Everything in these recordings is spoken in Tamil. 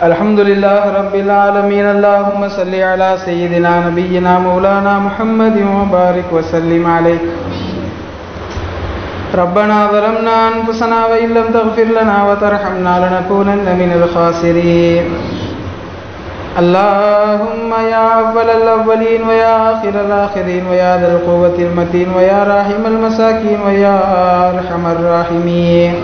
الحمد لله رب العالمين. اللهم صل على سيدنا نبينا مولانا محمد وبارك وسلم عليه. ربنا ظلمنا أنفسنا وإن لم تغفر لنا وترحمنا لنكونن من الخاسرين. اللهم يا أول الأولين ويا آخر الآخرين ويا ذا القوة المتين ويا راحم المساكين ويا أرحم الراحمين.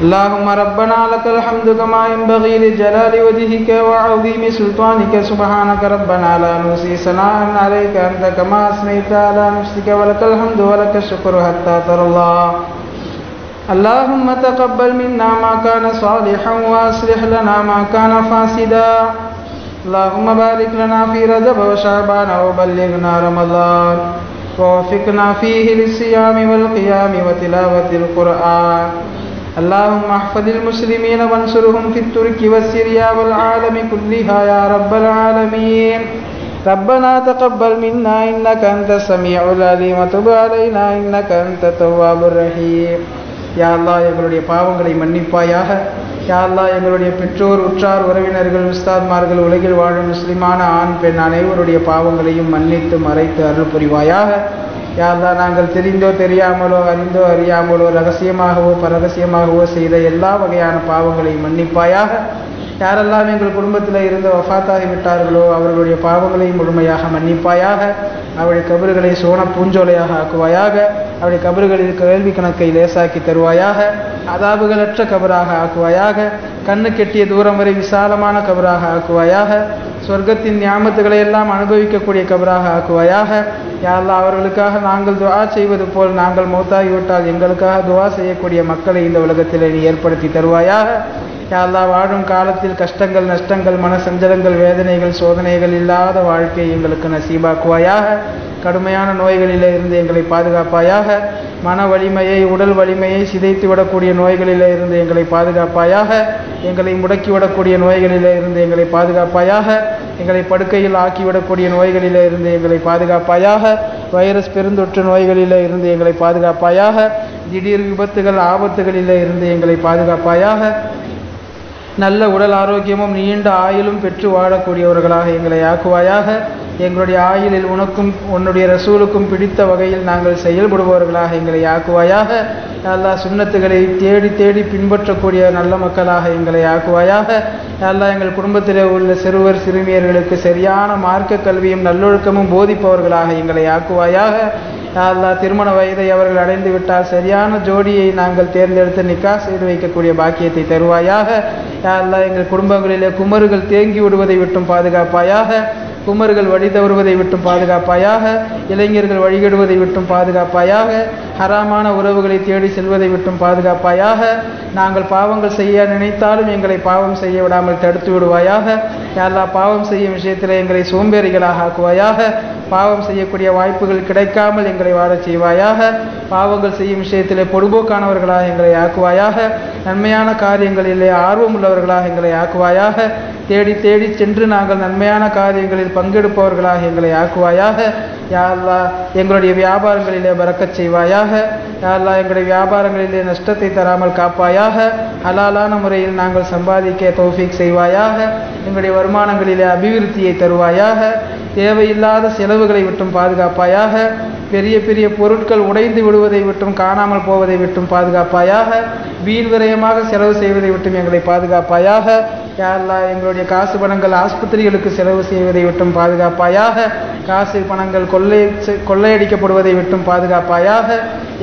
اللهم ربنا لك الحمد كما ينبغي لجلال وجهك وعظيم سلطانك. سبحانك ربنا لا نحصي ثناء عليك أنت كما أثنيت على نفسك ولك الحمد ولك الشكر حتى ترى الله. اللهم تقبل منا ما كان صالحا وأصلح لنا ما كان فاسدا. اللهم بارك لنا في رجب وشعبان وبلغنا رمضان ووفقنا فيه للصيام والقيام وتلاوة القرآن. اللهم احفظ المسلمين وانصرهم في الترك والسوريا والعالم كلها يا رب العالمين. ربنا تقبل منا إنك أنت السميع العليم وتب علينا إنك أنت التواب الرحيم. யா அல்லாஹ் எங்களுடைய பாவங்களை மன்னிப்பாயாக. யா அல்லாஹ் எங்களுடைய பெற்றோர் உற்றார் உறவினர்கள் உஸ்தாத்மார்கள் உலகில் வாழும் முஸ்லிமான ஆண் பெண் அனைவருடைய பாவங்களையும் மன்னித்து மறைத்து அருள் புரிவாயாக. யா அல்லாஹ் நாங்கள் தெரிந்தோ தெரியாமலோ அறிந்தோ அறியாமலோ ரகசியமாகவோ பரகசியமாகவோ செய்த எல்லா வகையான பாவங்களையும் மன்னிப்பாயாக. யாரெல்லாம் எங்கள் குடும்பத்தில் இருந்து வஃபாத்தாகி விட்டார்களோ அவர்களுடைய பாவங்களையும் முழுமையாக மன்னிப்பாயாக. அவருடைய கபறுகளை சோன பூஞ்சோலையாக ஆக்குவாயாக. அவருடைய கபறுகளில் கேள்வி கணக்கை லேசாக்கி தருவாயாக. அதாபுகளற்ற கபராக ஆக்குவாயாக. கண்ணு கெட்டிய தூரம் வரை விசாலமான கபராக ஆக்குவாயாக. சொர்க்கத்தின் ஞாபகத்துகளை எல்லாம் அனுபவிக்கக்கூடிய கபராக ஆக்குவாயாக. யா அல்லாஹ் அவர்களுக்காக நாங்கள் துஆ செய்வது போல் நாங்கள் மௌத்தாகிவிட்டால் எங்களுக்காக துஆ செய்யக்கூடிய மக்களை இந்த உலகத்தில் நீ ஏற்படுத்தி தருவாயாக. யா அல்லாஹ் வாழும் காலத்தில் கஷ்டங்கள் நஷ்டங்கள் மனசஞ்சலங்கள் வேதனைகள் சோதனைகள் இல்லாத வாழ்க்கை எங்களுக்கு நசீபாக்குவாயாக. கடுமையான நோய்களிலே இருந்து எங்களை பாதுகாப்பாயாக. மன வலிமையை உடல் வலிமையை சிதைத்து விடக்கூடிய நோய்களிலே இருந்து எங்களை பாதுகாப்பாயாக. எங்களை முடக்கிவிடக்கூடிய நோய்களிலே இருந்து எங்களை பாதுகாப்பாயாக. எங்களை படுக்கையில் ஆக்கிவிடக்கூடிய நோய்களிலே இருந்து எங்களை பாதுகாப்பாயாக. வைரஸ் பெருந்தொற்று நோய்களிலே இருந்து எங்களை பாதுகாப்பாயாக. திடீர் விபத்துகள் ஆபத்துகளிலே இருந்து எங்களை பாதுகாப்பாயாக. நல்ல உடல் ஆரோக்கியமும் நீண்ட ஆயுளும் பெற்று வாழக்கூடியவர்களாக எங்களை ஆக்குவாயாக. எங்களுடைய ஆயுளில் உனக்கும் உன்னுடைய ரசூலுக்கும் பிடித்த வகையில் நாங்கள் செயல்படுபவர்களாக எங்களை ஆக்குவாயாக. அல்லாஹ் சுன்னத்துகளை தேடி தேடி பின்பற்றக்கூடிய நல்ல மக்களாக எங்களை ஆக்குவாயாக. அல்லாஹ் எங்கள் குடும்பத்தில் உள்ள சிறுவர் சிறுமியர்களுக்கு சரியான மார்க்க கல்வியும் நல்லொழுக்கமும் போதிப்பவர்களாக எங்களை ஆக்குவாயாக. அல்லாஹ் திருமண வயதை அவர்கள் அடைந்து விட்டால் சரியான ஜோடியை நாங்கள் தேர்ந்தெடுத்து நிக்கா செய்து வைக்கக்கூடிய பாக்கியத்தை தருவாயாக. அல்லாஹ் எங்கள் குடும்பங்களிலே குமர்கள் தேங்கி விடுவதை விட்டும் பாதுகாப்பாயாக. குமர்கள் வழி தவறுவதை விட்டும் பாதுகாப்பாயாக. இளைஞர்கள் வழிகெடுவதை விட்டும் பாதுகாப்பாயாக. ஹராமான உறவுகளை தேடி செல்வதை விட்டும் பாதுகாப்பாயாக. நாங்கள் பாவங்கள் செய்ய நினைத்தாலும் எங்களை பாவம் செய்ய விடாமல் தடுத்து விடுவாயாக. யாரெல்லாம் பாவம் செய்யும் விஷயத்தில் எங்களை சோம்பேறிகளாக ஆக்குவாயாக. பாவம் செய்யக்கூடிய வாய்ப்புகள் கிடைக்காமல் எங்களை வாழச் செய்வாயாக. பாவங்கள் செய்யும் விஷயத்திலே பொடுபோக்கானவர்களாக எங்களை ஆக்குவாயாக. நன்மையான காரியங்களிலே ஆர்வம் உள்ளவர்களாக எங்களை ஆக்குவாயாக. தேடி தேடி சென்று நாங்கள் நன்மையான காரியங்களில் பங்கெடுப்பவர்களாக எங்களை ஆக்குவாயாக. யா அல்லாஹ் எங்களுடைய வியாபாரங்களிலே பரக்கச் செய்வாயாக. யா அல்லாஹ் எங்களுடைய வியாபாரங்களிலே நஷ்டத்தை தராமல் காப்பாயாக. ஹலாலான முறையில் நாங்கள் சம்பாதிக்க தௌஃபீக் செய்வாயாக. எங்களுடைய வருமானங்களிலே அபிவிருத்தியை தருவாயாக. தேவையில்லாத செலவுகளை விட்டும் பாதுகாப்பாயாக. பெரிய பெரிய பொருட்கள் உடைந்து விடுவதை விட்டும் காணாமல் போவதை விட்டும் பாதுகாப்பாயாக. வீண் விரயமாக செலவு செய்வதை விட்டும் எங்களை பாதுகாப்பாயாக. யா அல்லாஹ் எங்களுடைய காசு பணங்கள் ஆஸ்பத்திரிகளுக்கு செலவு செய்வதை விட்டும் பாதுகாப்பாயாக. காசு பணங்கள் கொள்ளையடிக்கப்படுவதை விட்டும் பாதுகாப்பாயாக.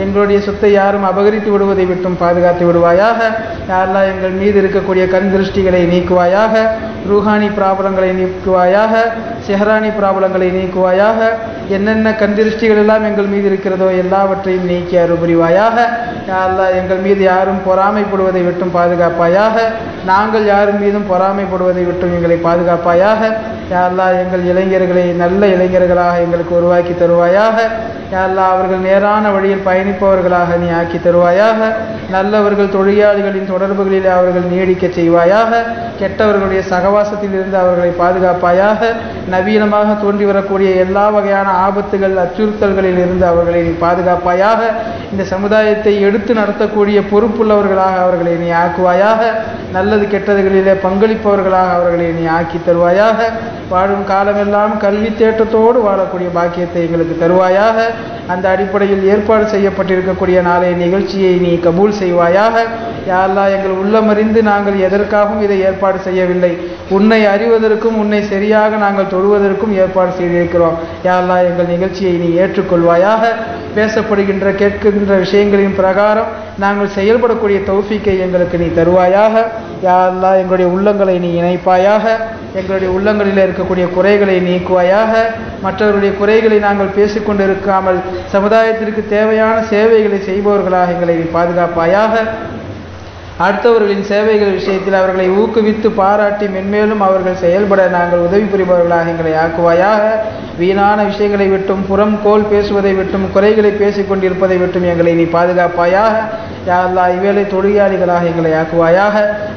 எங்களுடைய சொத்தை யாரும் அபகரித்து விடுவதை விட்டும் பாதுகாத்து விடுவாயாக. யா அல்லாஹ் எங்கள் மீது இருக்கக்கூடிய கண் திருஷ்டிகளை நீக்குவாயாக. ரூஹானி பிராபலங்களை நீக்குவாயாக. செஹரானி பிராபலங்களை நீக்குவாயாக. என்னென்ன கண் திருஷ்டிகள் எல்லாம் எங்கள் மீது இருக்கிறதோ எல்லாவற்றையும் நீக்கி அருள் புரிவாயாக. யா அல்லாஹ் எங்கள் மீது யாரும் பொறாமைப்படுவதை விட்டும் பாதுகாப்பாயாக. நாங்கள் யாரும் மீதும் பொறாமைப்படுவதை விட்டும் எங்களை பாதுகாப்பாயாக. யா அல்லாஹ் எங்கள் இளைஞர்களை நல்ல இளைஞர்களாக எங்களுக்கு உருவாக்கி தருவாயாக. யா அல்லாஹ் அவர்கள் நேரான வழியில் பயணிப்பவர்களாக நீ ஆக்கி தருவாயாக. நல்லவர்கள் தொழிலாளிகளின் தொடர்புகளில் அவர்கள் நீடிக்க செய்வாயாக. கெட்டவர்களுடைய சகவாசத்தில் இருந்து அவர்களை பாதுகாப்பாயாக. நவீனமாக தோன்றி வரக்கூடிய எல்லா வகையான ஆபத்துகள் அச்சுறுத்தல்களில் இருந்து அவர்களை நீ பாதுகாப்பாயாக. இந்த சமுதாயத்தை எடுத்து நடத்தக்கூடிய பொறுப்புள்ளவர்களாக அவர்களை நீ ஆக்குவாயாக. நல்லது கெட்டதுகளிலே பங்களிப்பவர்களாக அவர்களை நீ ஆக்கி தருவாயாக. வாழும் காலமெல்லாம் கல்வி தேட்டத்தோடு வாழக்கூடிய பாக்கியத்தை எங்களுக்கு தருவாயாக. அந்த அடிப்படையில் ஏற்பாடு செய்யப்பட்டிருக்கக்கூடிய நாளைய நிகழ்ச்சியை நீ கபூல் செய்வாயாக. யா அல்லாஹ் எங்கள் உள்ளமறிந்து நாங்கள் எதற்காகவும் இதை ஏற்பாடு செய்யவில்லை, உன்னை அறிவதற்கும் உன்னை சரியாக நாங்கள் தொழுவதற்கும் ஏற்பாடு செய்திருக்கிறோம். யா அல்லாஹ் எங்கள் நிகழ்ச்சியை நீ ஏற்றுக்கொள்வாயாக. பேசப்படுகின்ற கேட்கின்ற விஷயங்களின் பிரகாரம் நாங்கள் செயல்படக்கூடிய தௌஃபீக்கை எங்களுக்கு நீ தருவாயாக. யா அல்லாஹ் எங்களுடைய உள்ளங்களை நீ இணைப்பாயாக. எங்களுடைய உள்ளங்களில் இருக்கக்கூடிய குறைகளை நீக்குவாயாக. மற்றவருடைய குறைகளை நாங்கள் பேசிக்கொண்டு இருக்காமல் சமுதாயத்திற்கு தேவையான சேவைகளை செய்பவர்களாக எங்களை நீ பாதுகாப்பாயாக. அடுத்தவர்களின் சேவைகள் விஷயத்தில் அவர்களை ஊக்குவித்து பாராட்டி மென்மேலும் அவர்கள் செயல்பட நாங்கள் உதவி புரிபவர்களாக எங்களை ஆக்குவாயாக. வீணான விஷயங்களை விட்டும் புறம் கோல் பேசுவதை விட்டும் குறைகளை பேசிக்கொண்டிருப்பதை விட்டும் எங்களை நீ பாதுகாப்பாயாக. யா அல்லாஹ் ஐவேளை தொழுகையாளிகளாக எங்களை ஆக்குவாயாக.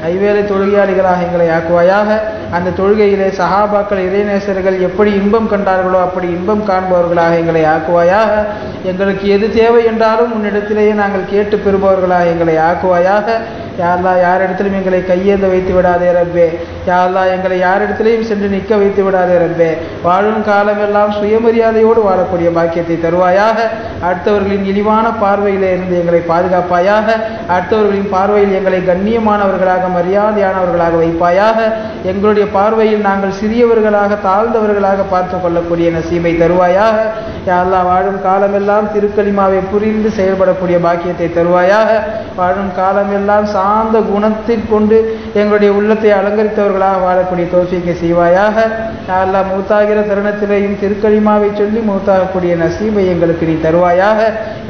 ஐவேளை தொழுகையாளிகளாக எங்களை ஆக்குவாயாக. அந்த தொழுகையிலே சஹாபாக்கள் இறைநேசர்கள் எப்படி இன்பம் கண்டார்களோ அப்படி இன்பம் காண்பவர்களாக எங்களை ஆக்குவாயாக. எங்களுக்கு எது தேவை என்றாலும் உன்னிடத்திலேயே நாங்கள் கேட்டு பெறுபவர்களாக எங்களை ஆக்குவாயாக. யா அல்லாஹ் யாரிடத்திலும் எங்களை கையேந்த வைத்து விடாதே ரப்பே. யா அல்லாஹ் எங்களை யாரிடத்திலையும் சென்று நிற்க வைத்து விடாதே ரப்பே. வாழும் காலமெல்லாம் சுயமரியாதையோடு வாழக்கூடிய பாக்கியத்தை தருவாயாக. அடுத்தவர்களின் இழிவான பார்வையிலே இருந்து எங்களை பாதுகாப்பாயாக. அடுத்தவர்களின் பார்வையில் எங்களை கண்ணியமானவர்களாக மரியாதையானவர்களாக வைப்பாயாக. எங்களுடைய பார்வையில் நாங்கள் சிறியவர்களாக தாழ்ந்தவர்களாக பார்த்து கொள்ளக்கூடிய நசீபை தருவாயாக. யா அல்லாஹ் வாழும் காலமெல்லாம் திருக்கலிமாவை புரிந்து செயல்படக்கூடிய பாக்கியத்தை தருவாயாக. வாழும் காலமெல்லாம் சார்ந்த குணத்தில் கொண்டு எங்களுடைய உள்ளத்தை அலங்கரித்தவர்களாக வாழக்கூடிய தௌஃபீக்கை செய்வாயாக. யா அல்லாஹ் மூத்தாகிற தருணத்திலேயும் திருக்கலிமாவை சொல்லி மூத்தாகக்கூடிய நசீபை எங்களுக்கு நீ தருவாயாக.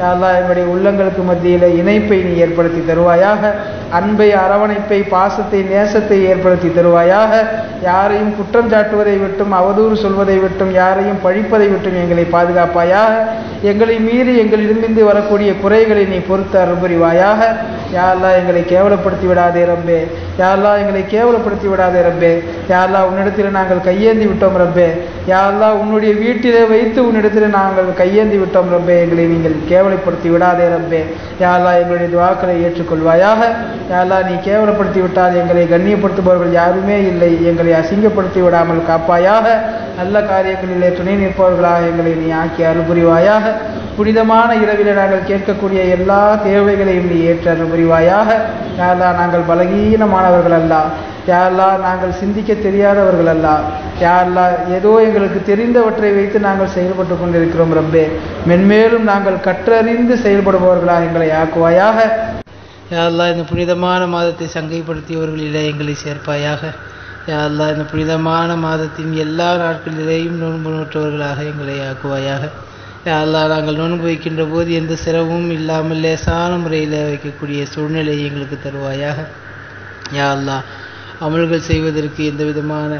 யா அல்லாஹ் எங்களுடைய உள்ளங்களுக்கு மத்தியில் இணைப்பை நீ ஏற்படுத்தி தருவாயாக. அன்பை அரவணைப்பை பாசத்தை நேசத்தை ஏற்படுத்தி தருவாயாக. யாரையும் குற்றம் சாட்டுவதை விட்டும் அவதூறு சொல்வதை விட்டும் யாரையும் பழிப்பதை விட்டும் எங்களை பாதுகாப்பாயாக. எங்களை மீறி எங்களிடமிருந்து வரக்கூடிய குறைகளை நீ பொறுத்து அருள் புரிவாயாக. யா அல்லாஹ் எங்களை கேவலப்படுத்தி விடாதே ரப்பே. யா அல்லாஹ் எங்களை கேவலப்படுத்தி விடாதே ரப்பே. யா அல்லாஹ் உன்னிடத்தில் நாங்கள் கையேந்தி விட்டோம் ரப்பே. யா அல்லாஹ் உன்னுடைய வீட்டிலே வைத்து உன்னிடத்தில் நாங்கள் கையேந்தி விட்டோம் ரப்பே. எங்களை நீங்கள் கேவலப்படுத்தி விடாதே ரப்பே. யா அல்லாஹ் எங்களுடைய துஆக்களை ஏற்றுக்கொள்வாயாக. யா அல்லாஹ் நீ கேவலப்படுத்தி விட்டால் எங்களை கண்ணியப்படுத்துபவர்கள் யாருமே இல்லை. எங்களை அசிங்கப்படுத்தி விடாமல் காப்பாயாக. நல்ல காரியங்களிலே துணை நிற்பவர்களாக எங்களை நீ ஆக்கி அருள் புரிவாயாக. புனிதமான இரவிலே நாங்கள் கேட்கக்கூடிய எல்லா தேவைகளையும் நீ ஏற்று அருள் புரிவாயாக. யா அல்லாஹ் நாங்கள் பலகீனமானவர்கள் அல்ல. யா அல்லாஹ் நாங்கள் சிந்திக்க தெரியாதவர்கள் அல்ல. யா அல்லாஹ் ஏதோ எங்களுக்கு தெரிந்தவற்றை வைத்து நாங்கள் செயல்பட்டு கொண்டிருக்கிறோம் ரப்பே. மென்மேலும் நாங்கள் கற்றறிந்து செயல்படுபவர்களாக எங்களை ஆக்குவாயாக. யா அல்லாஹ் இந்த புனிதமான மாதத்தை சங்கைப்படுத்தியவர்களிலே எங்களை சேர்ப்பாயாக. யா அல்லாஹ் இந்த புனிதமான மாதத்தின் எல்லா நாட்களிலேயும் நோன்பு நோற்றவர்களாக எங்களை ஆக்குவாயாக. யா அல்லாஹ் நாங்கள் நோன்பு வைக்கின்ற போது எந்த சிரமமும் இல்லாமல் லேசான முறையில் வைக்கக்கூடிய சூழ்நிலையை எங்களுக்கு தருவாயாக. யா அல்லாஹ் அமல்கள் செய்வதற்கு எந்த விதமான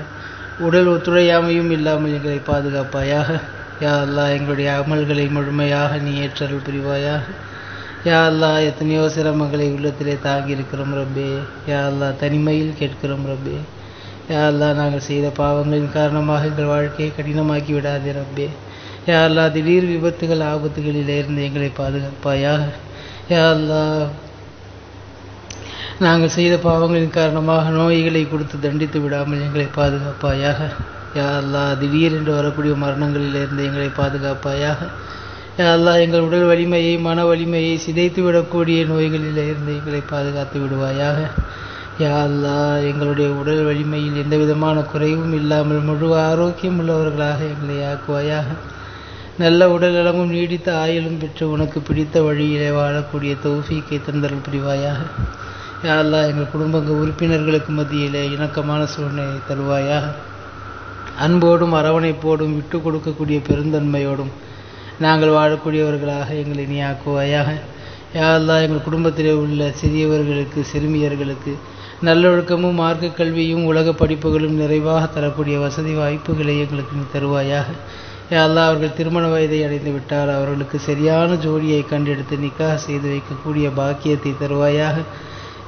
உடல் ஒத்துழையாமையும் இல்லாமல் எங்களை பாதுகாப்பாயாக. யா அல்லாஹ் எங்களுடைய அமல்களை முழுமையாக நீ ஏற்றருள் புரிவாயாக. யா அல்லாஹ் எத்தனையோ சிரமங்களை உள்ளத்திலே தாங்கி இருக்கிறோம் ரப்பே. யா அல்லாஹ் தனிமையில் கேட்கிறோம் ரப்பே. யா அல்லாஹ் நாங்கள் செய்த பாவங்களின் காரணமாக எங்கள் வாழ்க்கையை கடினமாக்கி விடாதே ரப்பே. யா அல்லாஹ் திடீர் விபத்துகள் ஆபத்துகளிலிருந்து எங்களை பாதுகாப்பாயாக. யா அல்லாஹ் நாங்கள் செய்த பாவங்களின் காரணமாக நோய்களை கொடுத்து தண்டித்து விடாமல் எங்களை பாதுகாப்பாயாக. யா அல்லாஹ் திடீரென்று வரக்கூடிய மரணங்களிலிருந்து எங்களை பாதுகாப்பாயாக. யா அல்லாஹ் எங்கள் உடல் வலிமையை மன வலிமையை சிதைத்து விடக்கூடிய நோய்களிலிருந்து எங்களை பாதுகாத்து விடுவாயாக. யா அல்லாஹ் எங்களுடைய உடல் வலிமையில் எந்த விதமான குறைவும் இல்லாமல் முழு ஆரோக்கியம் உள்ளவர்களாக எங்களை ஆக்குவாயாக. நல்ல உடல் நலமும் நீடித்த ஆயுளும் பெற்று உனக்கு பிடித்த வழியிலே வாழக்கூடிய தௌஃபீக்கை தந்தருள் புரிவாயாக. யா அல்லாஹ் எங்கள் குடும்ப உறுப்பினர்களுக்கு மத்தியிலே இணக்கமான சூழ்நிலை தருவாயாக. அன்போடும் அரவணைப்போடும் விட்டு கொடுக்கக்கூடிய பெருந்தன்மையோடும் நாங்கள் வாழக்கூடியவர்களாக எங்களை நீ ஆக்குவாயாக. யா அல்லாஹ் எங்கள் குடும்பத்திலே உள்ள சிறியவர்களுக்கு சிறுமியர்களுக்கு நல்லொழுக்கமும் மார்க்க கல்வியும் உலக படிப்புகளும் நிறைவாக தரக்கூடிய வசதி வாய்ப்புகளை எங்களுக்கு நீ தருவாயாக. யா அல்லாஹ் அவர்கள் திருமண வயதை அடைந்து விட்டால் அவர்களுக்கு சரியான ஜோடியை கண்டெடுத்து நிக்காஹ் செய்து வைக்கக்கூடிய பாக்கியத்தை தருவாயாக.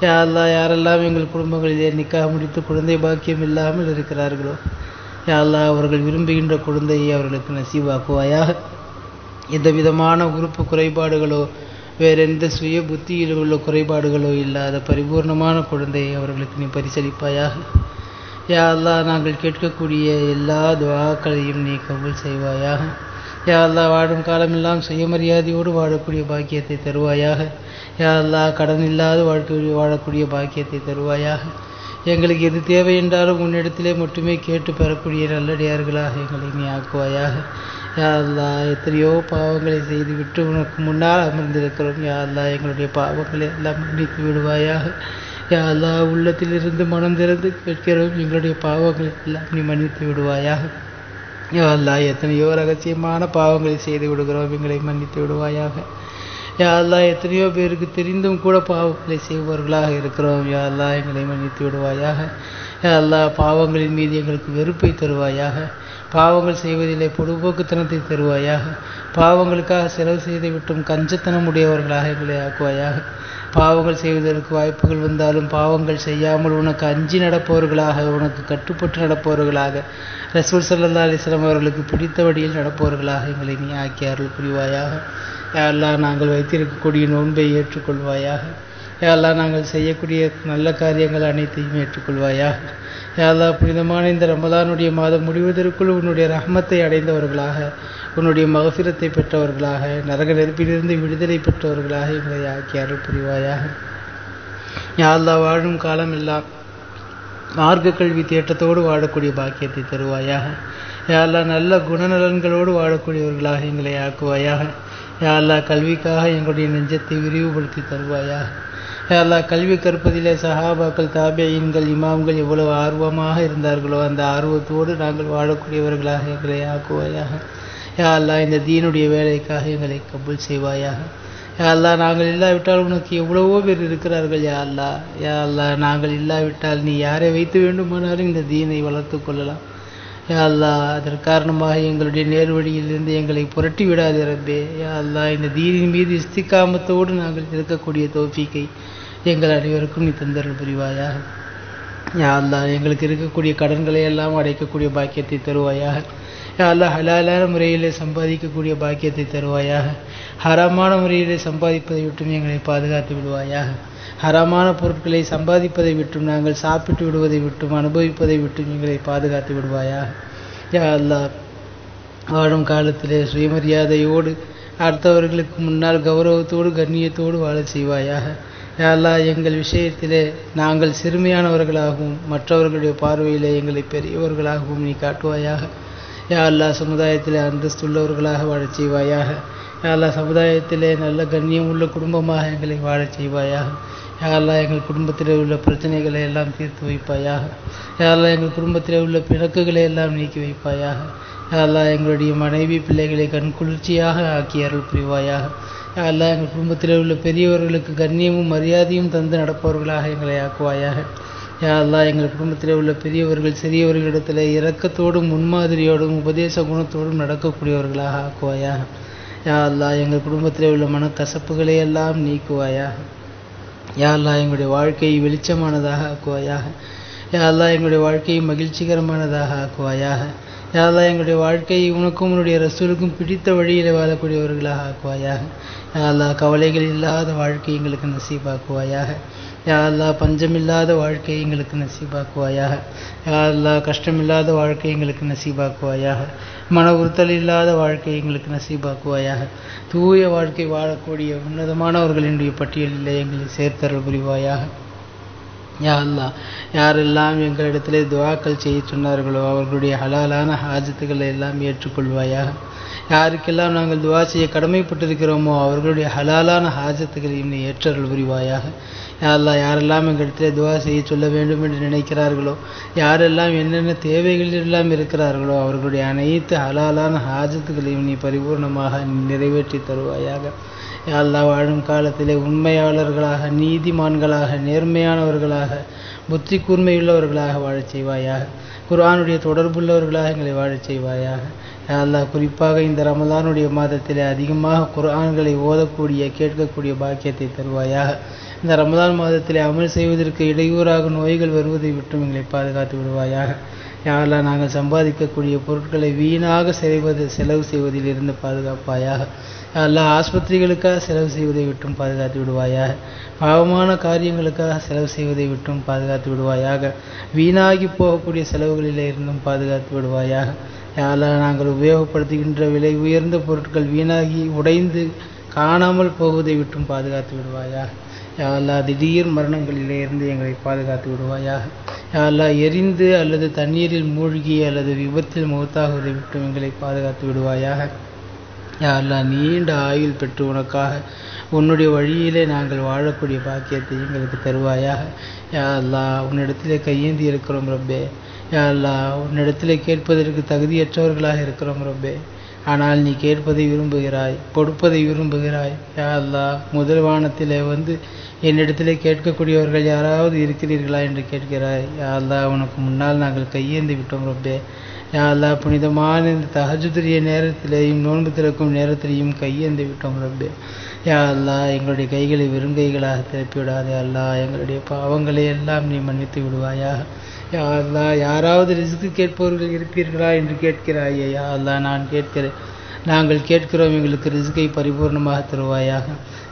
யா அல்லாஹ் யாரெல்லாம் எங்கள் குடும்பங்களிலே நிக்காஹ் முடித்து குழந்தை பாக்கியம் இல்லாமல் இருக்கிறார்களோ யா அல்லாஹ் அவர்கள் விரும்புகின்ற குழந்தையை அவர்களுக்கு நசீவாக்குவாயாக. எந்த விதமான உறுப்பு குறைபாடுகளோ வேறெந்த சுய புத்தியில் உள்ள குறைபாடுகளோ இல்லாத பரிபூர்ணமான குழந்தையை அவர்களுக்கு நீ பரிசளிப்பாயாக. யா அல்லாஹ் நாங்கள் கேட்கக்கூடிய எல்லா துஆக்களையும் நீ கபூல் செய்வாயாக. யா அல்லாஹ் வாழும் காலமெல்லாம் சுயமரியாதையோடு வாழக்கூடிய பாக்கியத்தை தருவாயாக. யா அல்லாஹ் கடன் இல்லாத வாழக்கூடிய பாக்கியத்தை தருவாயாக. எங்களுக்கு எது தேவை என்றாலும் உன்னிடத்திலே மட்டுமே கேட்டு பெறக்கூடிய நல்லடியார்களாக எங்களை நீ ஆக்குவாயாக. யா அல்லாஹ் எத்தனையோ பாவங்களை செய்துவிட்டு உனக்கு முன்னால் அமர்ந்திருக்கிறோம். யா அல்லாஹ் எங்களுடைய பாவங்களை எல்லாம் மன்னித்து விடுவாயாக. யா அல்லாஹ் உள்ளத்திலிருந்து மனம் திறந்து கேட்கிறோம், எங்களுடைய பாவங்களை எல்லாம் நீ மன்னித்து விடுவாயாக. யா அல்லாஹ் எத்தனையோ ரகசியமான பாவங்களை செய்து விடுகிறோம், எங்களை மன்னித்து விடுவாயாக. யா அல்லாஹ் எத்தனையோ பேருக்கு தெரிந்தும் கூட பாவங்களை செய்பவர்களாக இருக்கிறோம். யா அல்லாஹ் எங்களை மன்னித்து விடுவாயாக. யா அல்லாஹ் பாவங்களின் மீது எங்களுக்கு வெறுப்பை தருவாயாக. பாவங்கள் செய்வதிலே பொடுபோக்குத்தனத்தை தருவாயாக. பாவங்களுக்காக செலவு செய்து விட்டும் கஞ்சத்தனம் உடையவர்களாக எங்களை ஆக்குவாயாக. பாவங்கள் செய்வதற்கு வாய்ப்புகள் வந்தாலும் பாவங்கள் செய்யாமல் உனக்கு அஞ்சி நடப்பவர்களாக, உனக்கு கட்டுப்பட்டு நடப்பவர்களாக, ரசூல் ஸல்லல்லாஹு அலைஹி வஸல்லம் அவர்களுக்கு பிடித்த வழியில் நடப்பவர்களாக எங்களை நீ ஆக்கி அருள் புரிவாயாக. யா அல்லாஹ் நாங்கள் வைத்திருக்கக்கூடிய நோன்பை ஏற்றுக்கொள்வாயாக. யா அல்லாஹ் நாங்கள் செய்யக்கூடிய நல்ல காரியங்கள் அனைத்தையும் ஏற்றுக்கொள்வாயாக. யா அல்லாஹ் புனிதமான இந்த ரமலானுடைய மாதம் முடிவதற்குள் உன்னுடைய ரஹ்மத்தை அடைந்தவர்களாக, உன்னுடைய மகஃபிரத்தை பெற்றவர்களாக, நரக நெருப்பிலிருந்து விடுதலை பெற்றவர்களாக எங்களை ஆக்கி அருள் புரிவாயாக. யா அல்லாஹ் வாழும் காலம் எல்லாம் மார்க்க கல்வி தேட்டத்தோடு வாழக்கூடிய பாக்கியத்தை தருவாயாக. யா அல்லாஹ் நல்ல குணநலன்களோடு வாழக்கூடியவர்களாக எங்களை ஆக்குவாயாக. யா அல்லாஹ் கல்விக்காக எங்களுடைய நெஞ்சத்தை விரிவுபடுத்தி தருவாயாக. யா அல்லாஹ் கல்வி கற்பதிலே சஹாபாக்கள், தாபியீன்கள், இமாம்கள் எவ்வளவு ஆர்வமாக இருந்தார்களோ அந்த ஆர்வத்தோடு நாங்கள் வாழக்கூடியவர்களாக எங்களை ஆக்குவாயாக. யா அல்லாஹ் இந்த தீனுடைய வேலைக்காக எங்களை கபூல் செய்வாயாக. யா அல்லாஹ் நாங்கள் இல்லாவிட்டால் உனக்கு எவ்வளவோ பேர் இருக்கிறார்கள். யா அல்லாஹ் யா அல்லாஹ் நாங்கள் இல்லாவிட்டால் நீ யாரை வைத்து வேண்டுமானாலும் இந்த தீனை வளர்த்து கொள்ளலாம். யா அல்லாஹ் அதற்கு காரணமாக எங்களுடைய நேர்வழியிலிருந்து எங்களை புரட்டி விடாதே ரப்பே. யா அல்லாஹ் இந்த தீனின் மீது இஸ்திகாமத்தோடு நாங்கள் இருக்கக்கூடிய தௌஃபீக்கை எங்கள் அனைவருக்கும் நீ தந்தருள் புரிவாயாக. யா அல்லாஹ் எங்களுக்கு இருக்கக்கூடிய கடன்களை எல்லாம் அடைக்கக்கூடிய பாக்கியத்தை தருவாயாக. யா அல்லாஹ் ஹலாலான முறையிலே சம்பாதிக்கக்கூடிய பாக்கியத்தை தருவாயாக. ஹராமான முறையிலே சம்பாதிப்பதை விட்டும் எங்களை பாதுகாத்து விடுவாயாக. ஹராமான பொருட்களை சம்பாதிப்பதை விட்டும், நாங்கள் சாப்பிட்டு விடுவதை விட்டும், அனுபவிப்பதை விட்டும் எங்களை பாதுகாத்து விடுவாயாக. யா அல்லாஹ் வாழும் காலத்திலே சுயமரியாதையோடு அடுத்தவர்களுக்கு முன்னால் கௌரவத்தோடு கண்ணியத்தோடு வாழ செய்வாயாக. யா அல்லாஹ் எங்கள் விஷயத்திலே நாங்கள் சிறுமையானவர்களாகவும் மற்றவர்களுடைய பார்வையிலே எங்களை பெரியவர்களாகவும் நீ காட்டுவாயாக. யா அல்லாஹ் சமுதாயத்திலே அந்தஸ்துள்ளவர்களாக வாழச் செய்வாயாக. யா அல்லாஹ் சமுதாயத்திலே நல்ல கண்ணியம் உள்ள குடும்பமாக எங்களை வாழச் செய்வாயாக. யா அல்லாஹ் எங்கள் குடும்பத்திலே உள்ள பிரச்சனைகளை எல்லாம் தீர்த்து வைப்பாயாக. யா அல்லாஹ் எங்கள் குடும்பத்திலே உள்ள பிணக்குகளை எல்லாம் நீக்கி வைப்பாயாக. யா அல்லாஹ் எங்களுடைய மனைவி பிள்ளைகளை கண்குளிர்ச்சியாக ஆக்கி அருள் புரிவாயாக. யா அல்லாஹ் எங்கள் குடும்பத்திலே உள்ள பெரியவர்களுக்கு கண்ணியமும் மரியாதையும் தந்து நடப்பவர்களாக எங்களை ஆக்குவாயாக. யா அல்லாஹ் எங்கள் குடும்பத்திலே உள்ள பெரியவர்கள் சிறியவர்களிடத்தில் இரக்கத்தோடும் முன்மாதிரியோடும் உபதேச குணத்தோடும் நடக்கக்கூடியவர்களாக ஆக்குவாயாக. யா அல்லாஹ் எங்கள் குடும்பத்திலே உள்ள மனக்கசப்புகளை எல்லாம் நீக்குவாயாக. யா அல்லாஹ் எங்களுடைய வாழ்க்கையை வெளிச்சமானதாக ஆக்குவாயாக. யா அல்லாஹ் எங்களுடைய வாழ்க்கையை மகிழ்ச்சிகரமானதாக ஆக்குவாயாக. யா அல்லாஹ் எங்களுடைய வாழ்க்கையை உனக்கும் உன்னுடைய ரசூலுக்கும் பிடித்த வழியில் வாழக்கூடியவர்களாக ஆக்குவாயாக. யா அல்லாஹ் கவலைகள் இல்லாத வாழ்க்கை எங்களுக்கு நசீபாக்குவாயாக. யா அல்லாஹ் பஞ்சமில்லாத வாழ்க்கை எங்களுக்கு நசீபாக்குவாயாக. யா அல்லாஹ் கஷ்டமில்லாத வாழ்க்கை எங்களுக்கு நசீபாக்குவாயாக. மன உறுத்தல் இல்லாத வாழ்க்கை எங்களுக்கு நசீபாக்குவாயாக. தூய வாழ்க்கை வாழக்கூடிய உன்னதமானவர்களினுடைய பட்டியலில் எங்களை சேர்த்தருள் புரிவாயாக. யா அல்லாஹ் யாரெல்லாம் எங்களிடத்திலே துஆக்கள் செய்ய சொன்னார்களோ அவர்களுடைய ஹலாலான ஹாஜத்துக்களை எல்லாம் ஏற்றுக்கொள்வாயாக. யாருக்கெல்லாம் நாங்கள் துஆ செய்ய கடமைப்பட்டிருக்கிறோமோ அவர்களுடைய ஹலாலான ஹாஜத்துக்களையும் நீ ஏற்றருள் புரிவாயாக. யா அல்லாஹ் யாரெல்லாம் எங்களிடத்திலே துஆ செய்ய சொல்ல வேண்டும் என்று நினைக்கிறார்களோ, யாரெல்லாம் என்னென்ன தேவைகள் எல்லாம் இருக்கிறார்களோ அவர்களுடைய அனைத்து ஹலாலான ஹாஜத்துக்களையும் நீ பரிபூர்ணமாக நிறைவேற்றி தருவாயாக. யா அல்லாஹ் வாழும் காலத்திலே உண்மையாளர்களாக, நீதிமான்களாக, நேர்மையானவர்களாக, புத்தி கூர்மையுள்ளவர்களாக வாழச் செய்வாயாக. குர்ஆனுடைய தொடர்புள்ளவர்களாக எங்களை வாழச் செய்வாயாக. அல்லாஹ் குறிப்பாக இந்த ரமலானுடைய மாதத்தில் அதிகமாக குர்ஆன்களை ஓதக்கூடிய கேட்கக்கூடிய பாக்கியத்தை தருவாயாக. இந்த ரமலான் மாதத்தில் அமல் செய்வதற்கு இடையூறாக நோய்கள் வருவதை விட்டும் எங்களை பாதுகாத்து விடுவாயாக. யாரெல்லாம் நாங்கள் சம்பாதிக்கக்கூடிய பொருட்களை வீணாக செலவு செய்வதில் இருந்து பாதுகாப்பாயாக. யாரெல்லாம் ஆஸ்பத்திரிகளுக்காக செலவு செய்வதை விட்டும் பாதுகாத்து விடுவாயாக. பாவமான காரியங்களுக்காக செலவு செய்வதை விட்டும் பாதுகாத்து விடுவாயாக. வீணாகி போகக்கூடிய செலவுகளில் இருந்தும் பாதுகாத்து விடுவாயாக. யாரெல்லாம் நாங்கள் உபயோகப்படுத்துகின்ற விலை உயர்ந்த பொருட்கள் வீணாகி உடைந்து காணாமல் போவதை விட்டும் பாதுகாத்து விடுவாயாக. யாரெல்லாம் திடீர் மரணங்களிலே இருந்து எங்களை பாதுகாத்து விடுவாயாக. யாரெல்லாம் எரிந்து அல்லது தண்ணீரில் மூழ்கி அல்லது விபத்தில் மௌத்தாகுவதை விட்டும் எங்களை பாதுகாத்து விடுவாயாக. யாரெல்லாம் நீண்ட ஆயுள் பெற்று உனக்காக உன்னுடைய வழியிலே நாங்கள் வாழக்கூடிய பாக்கியத்தை எங்களுக்கு தருவாயாக. யாரெல்லாம் உன்னிடத்திலே கையேந்தி இருக்கிறோம் ரப்பே. யாரெல்லாம் உன்னிடத்திலே கேட்பதற்கு தகுதியற்றவர்களாக இருக்கிறோம் ரப்பே. ஆனால் நீ கேட்பதை விரும்புகிறாய், கொடுப்பதை விரும்புகிறாய். யாரெல்லாம் முதல் வானத்திலே வந்து என்னிடத்திலே கேட்கக்கூடியவர்கள் யாராவது இருக்கிறீர்களா என்று கேட்கிறாய். யாரெல்லாம் உனக்கு முன்னால் நாங்கள் கையேந்தி விட்டோம் ரப்பே. யாரெல்லாம் புனிதமான இந்த தஹஜுதுடைய நேரத்திலேயும் நோன்பு திறக்கும் நேரத்திலேயும் கையேந்தி விட்டோம் ரப்பே. யாரெல்லாம் எங்களுடைய கைகளை வெறுங்கைகளாக திருப்பி விடாதே. அல்லாஹ் எங்களுடைய பாவங்களை எல்லாம் நீ மன்னித்து விடுவாயாக. யாரெல்லாம் யாராவது ரிஸ்க்கு கேட்பவர்கள் இருப்பீர்களா என்று கேட்கிறாயே. யாரெல்லாம் நாங்கள் கேட்கிறோம், எங்களுக்கு ரிஸ்கை பரிபூர்ணமாக தருவாயாக.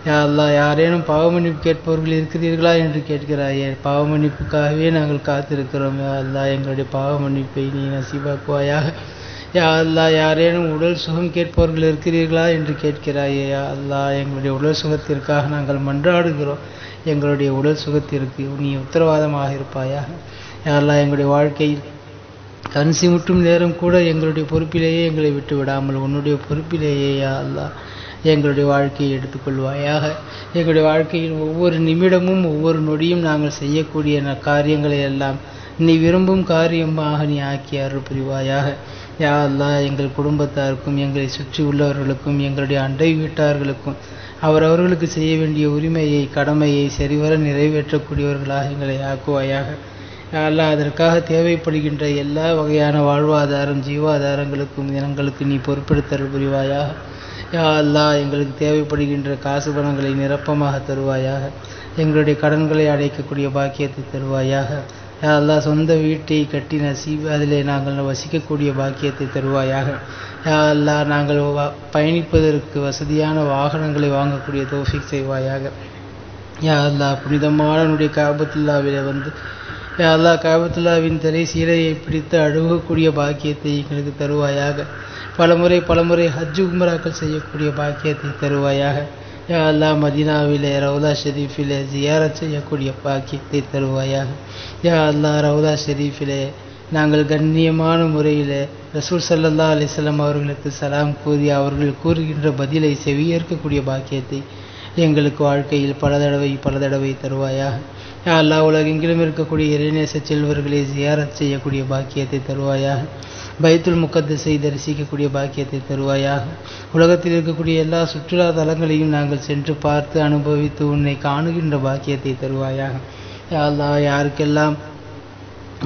யாரெல்லாம் யாரேனும் பாவமன்னிப்பு கேட்பவர்கள் இருக்கிறீர்களா என்று கேட்கிறாயே. பாவமன்னிப்புக்காகவே நாங்கள் காத்திருக்கிறோம். யாரெல்லாம் எங்களுடைய பாவமன்னிப்பை நீ நசீபாக்குவாயாக. யாரெல்லாம் யாரேனும் உடல் சுகம் கேட்பவர்கள் இருக்கிறீர்களா என்று கேட்கிறாயே. யாரெல்லாம் எங்களுடைய உடல் சுகத்திற்காக நாங்கள் மன்றாடுகிறோம். எங்களுடைய உடல் சுகத்திற்கு நீ உத்தரவாதமாக இருப்பாயாக. யாரெல்லாம் எங்களுடைய வாழ்க்கையில் கண் சிமிட்டும் நேரம் கூட எங்களுடைய பொறுப்பிலேயே எங்களை விட்டு விடாமல் உன்னுடைய பொறுப்பிலேயே யாரெல்லாம் எங்களுடைய வாழ்க்கையை எடுத்துக்கொள்வாயாக. எங்களுடைய வாழ்க்கையில் ஒவ்வொரு நிமிடமும் ஒவ்வொரு நொடியும் நாங்கள் செய்யக்கூடிய காரியங்களை எல்லாம் நீ விரும்பும் காரியமாக நீ ஆக்கி அருள் புரிவாயாக. யா அல்லாஹ் எங்கள் குடும்பத்தாருக்கும் எங்களை சுற்றி உள்ளவர்களுக்கும் எங்களுடைய அண்டை வீட்டார்களுக்கும் அவரவர்களுக்கு செய்ய வேண்டிய உரிமையை கடமையை சரிவர நிறைவேற்றக்கூடியவர்களாக எங்களை ஆக்குவாயாக. யா அல்லாஹ் அதற்காக தேவைப்படுகின்ற எல்லா வகையான வாழ்வாதாரம் ஜீவாதாரங்களுக்கும் எங்களுக்கு நீ பொறுப்பெடுத்தல் புரிவாயாக. யா அல்லாஹ் எங்களுக்கு தேவைப்படுகின்ற காசு பணங்களை நிரப்பமாக தருவாயாக. எங்களுடைய கடன்களை அடைக்கக்கூடிய பாக்கியத்தை தருவாயாக. யா அல்லாஹ் சொந்த வீட்டை கட்டி அதிலே நாங்கள் வசிக்கக்கூடிய பாக்கியத்தை தருவாயாக. யா அல்லாஹ் நாங்கள் பயணிப்பதற்கு வசதியான வாகனங்களை வாங்கக்கூடிய தௌஃபீக் செய்வாயாக. யா அல்லாஹ் புனிதமான உன்னுடைய காபத்துல்லாவிலே வந்து யா அல்லாஹ் காபத்துல்லாவின் திரை சீலையை பிடித்து அழுகக்கூடிய பாக்கியத்தை எங்களுக்கு தருவாயாக. பலமுறை ஹஜ் உம்ராக்கள் செய்யக்கூடிய பாக்கியத்தை தருவாயாக. யா அல்லாஹ் மதீனாவிலே ரவுலா ஷெரீஃபிலே ஜியாரத் செய்யக்கூடிய பாக்கியத்தை தருவாயாக. யா அல்லாஹ் ரவுலா ஷெரீஃபிலே நாங்கள் கண்ணியமான முறையில் ரசூல் ஸல்லல்லாஹு அலைஹி வஸல்லம் அவர்களுக்கு சலாம் கூறி அவர்கள் கூறுகின்ற பதிலை செவியேற்கக்கூடிய பாக்கியத்தை எங்களுக்கு வாழ்க்கையில் பல தடவை தருவாயாக. யா அல்லாஹ் உலகெங்கிலும் இருக்கக்கூடிய இறைநேச செல்வர்களை ஜியாரத் செய்யக்கூடிய பாக்கியத்தை தருவாயாக. பைத்துல் முகத்தஸை தரிசிக்கக்கூடிய பாக்கியத்தை தருவாயாக. உலகத்தில் இருக்கக்கூடிய எல்லா சுற்றுலா தலங்களையும் நாங்கள் சென்று பார்த்து அனுபவித்து உன்னை காணுகின்ற பாக்கியத்தை தருவாயாக. யா அல்லாஹ் யாருக்கெல்லாம்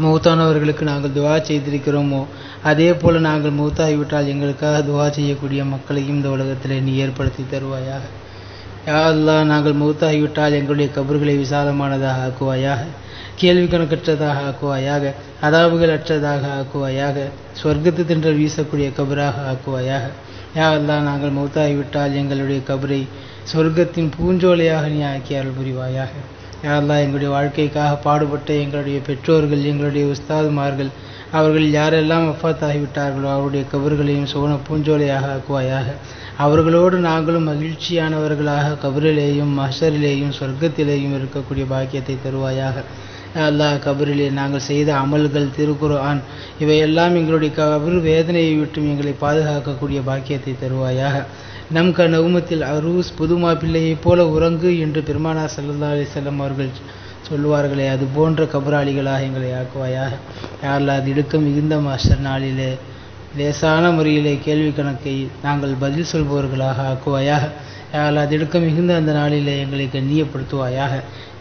மௌத்தானவர்களுக்கு நாங்கள் துவா செய்திருக்கிறோமோ அதே போல் நாங்கள் மௌத்தாகிவிட்டால் எங்களுக்காக துவா செய்யக்கூடிய மக்களையும் இந்த உலகத்தில் நீ ஏற்படுத்தி தருவாயாக. யா அல்லாஹ் நாங்கள் மௌத்தாகிவிட்டால் எங்களுடைய கபர்களை விசாலமானதாக ஆக்குவாயாக. கேள்வி கணக்கற்றதாக ஆக்குவாயாக. அதாபுகள் அற்றதாக ஆக்குவாயாக. சொர்க்கத்து தின்றல் வீசக்கூடிய கபராக ஆக்குவாயாக. யா அல்லாஹ் நாங்கள் மௌத்தாகிவிட்டால் எங்களுடைய கபரை சொர்க்கத்தின் பூஞ்சோலையாக நீ ஆக்கி அருள் புரிவாயாக. யா அல்லாஹ் எங்களுடைய வாழ்க்கைக்காக பாடுபட்ட எங்களுடைய பெற்றோர்கள் எங்களுடைய உஸ்தாதுமார்கள் அவர்கள் யாரெல்லாம் வஃபாத் ஆகிவிட்டார்களோ அவருடைய கபர்களையும் சுவன பூஞ்சோலையாக ஆக்குவாயாக. அவர்களோடு நாங்களும் மகிழ்ச்சியானவர்களாக கபரிலேயும் மஹ்ஷரிலேயும் சொர்க்கத்திலேயும் இருக்கக்கூடிய பாக்கியத்தை தருவாயாக. அல்லாஹ் கபரிலே நாங்கள் செய்த அமல்கள் திருக்குர்ஆன் இவையெல்லாம் எங்களுடைய கபர் வேதனையை விட்டும் எங்களை பாதுகாக்கக்கூடிய பாக்கியத்தை தருவாயாக. நம் நவுமத்தில் அரூஸ் புதுமா பிள்ளையைப் போல உறங்கு என்று பெருமானார் ஸல்லல்லாஹு அலைஹி வஸல்லம் அவர்கள் சொல்லுவார்களே அது போன்ற கபராளிகளாக எங்களை ஆக்குவாயாக. யாரெல்லாம் அது இடுக்க மிகுந்த மஹ்ஷர் நாளிலே லேசான முறையிலே கேள்வி கணக்கை நாங்கள் பதில் சொல்பவர்களாக ஆக்குவாயாக. யாரெல்லாம் அது இடுக்க மிகுந்த அந்த நாளிலே எங்களை கண்ணியப்படுத்துவாயாக.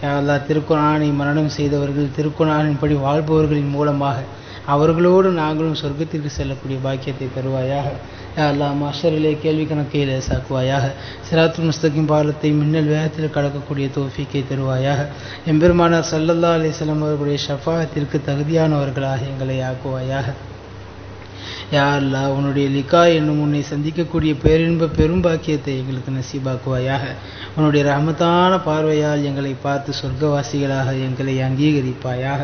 யாரெல்லாம் திருக்குர்ஆனை மரணம் செய்தவர்கள் திருக்குர்ஆனின்படி வாழ்பவர்களின் மூலமாக அவர்களோடு நாங்களும் சொர்க்கத்திற்கு செல்லக்கூடிய பாக்கியத்தை தருவாயாக. யா அல்லாஹ் மஹ்ஷரிலே கேள்வி கணக்கை லேசாக்குவாயாக. சிராத்துல் முஸ்தகீம் பாலத்தை மின்னல் வேகத்தில் கடக்கக்கூடிய தௌஃபீக்கை தருவாயாக. எம்பெருமானார் ஸல்லல்லாஹு அலைஹி வஸல்லம் அவர்களுடைய ஷஃபாஅத்திற்கு தகுதியானவர்களாக எங்களை ஆக்குவாயாக. யா அல்லாஹ் உன்னுடைய லிகா என்னும் உன்னை சந்திக்கக்கூடிய பேரின்ப பெரும் பாக்கியத்தை எங்களுக்கு நசீபாக்குவாயாக. உன்னுடைய ரஹமத்தான பார்வையால் எங்களை பார்த்து சொர்க்கவாசிகளாக எங்களை அங்கீகரிப்பாயாக.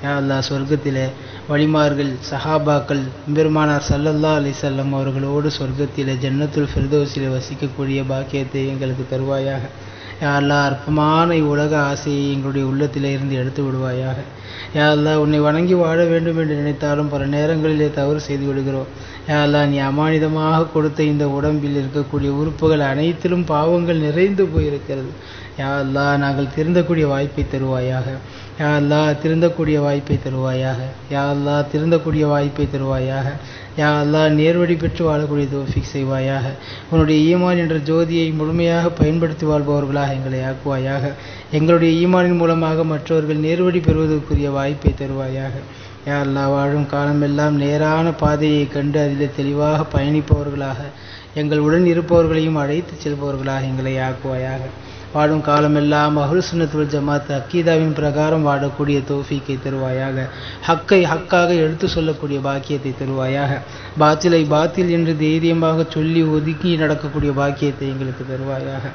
யா அல்லாஹ் சொர்க்கத்திலே வலிமார்கள் சஹாபாக்கள் பெருமானார் ஸல்லல்லாஹு அலைஹி வஸல்லம் அவர்களோடு சொர்க்கத்திலே ஜன்னத்துல் ஃபிர்தௌஸிலே வசிக்கக்கூடிய பாக்கியத்தை எங்களுக்கு தருவாயாக. யா அல்லாஹ் அற்பமான இவ்வுலக ஆசையை எங்களுடைய உள்ளத்திலே இருந்து எடுத்து விடுவாயாக. யா அல்லாஹ் உன்னை வணங்கி வாழ வேண்டும் என்று நினைத்தாலும் பல நேரங்களிலே தவறு செய்து விடுகிறோம். யா அல்லாஹ் நீ அமானிதமாக கொடுத்த இந்த உடம்பில் இருக்கக்கூடிய உறுப்புகள் அனைத்திலும் பாவங்கள் நிறைந்து போயிருக்கிறது. யா அல்லாஹ் நாங்கள் திருந்தக்கூடிய வாய்ப்பை தருவாயாக. யா அல்லாஹ் திருந்தக்கூடிய வாய்ப்பை தருவாயாக. யா அல்லாஹ் திருந்தக்கூடிய வாய்ப்பை தருவாயாக. யா அல்லாஹ் நேர்வழி பெற்று வாழக்கூடிய தௌஃபீக் செய்வாயாக. உன்னுடைய ஈமான் என்ற ஜோதியை முழுமையாக பயன்படுத்தி வாழ்பவர்களாக எங்களை ஆக்குவாயாக. எங்களுடைய ஈமானின் மூலமாக மற்றவர்கள் நேர்வழி பெறுவதற்குரிய வாய்ப்பை தருவாயாக. யா அல்லாஹ் வாழும் காலமெல்லாம் நேரான பாதையை கண்டு அதில் தெளிவாக பயணிப்பவர்களாக எங்கள் உடன் இருப்பவர்களையும் அழைத்து செல்பவர்களாக எங்களை ஆக்குவாயாக. வாழும் காலமெல்லாம் அஹ்லு சுன்னத் வல் ஜமாத் அக்கீதாவின் பிரகாரம் வாழக்கூடிய தௌஃபீக்கை தருவாயாக. ஹக்கை ஹக்காக எடுத்து சொல்லக்கூடிய பாக்கியத்தை தருவாயாக. பாத்திலை பாத்தில் என்று தைரியமாக சொல்லி ஒதுக்கி நடக்கக்கூடிய பாக்கியத்தை எங்களுக்கு தருவாயாக.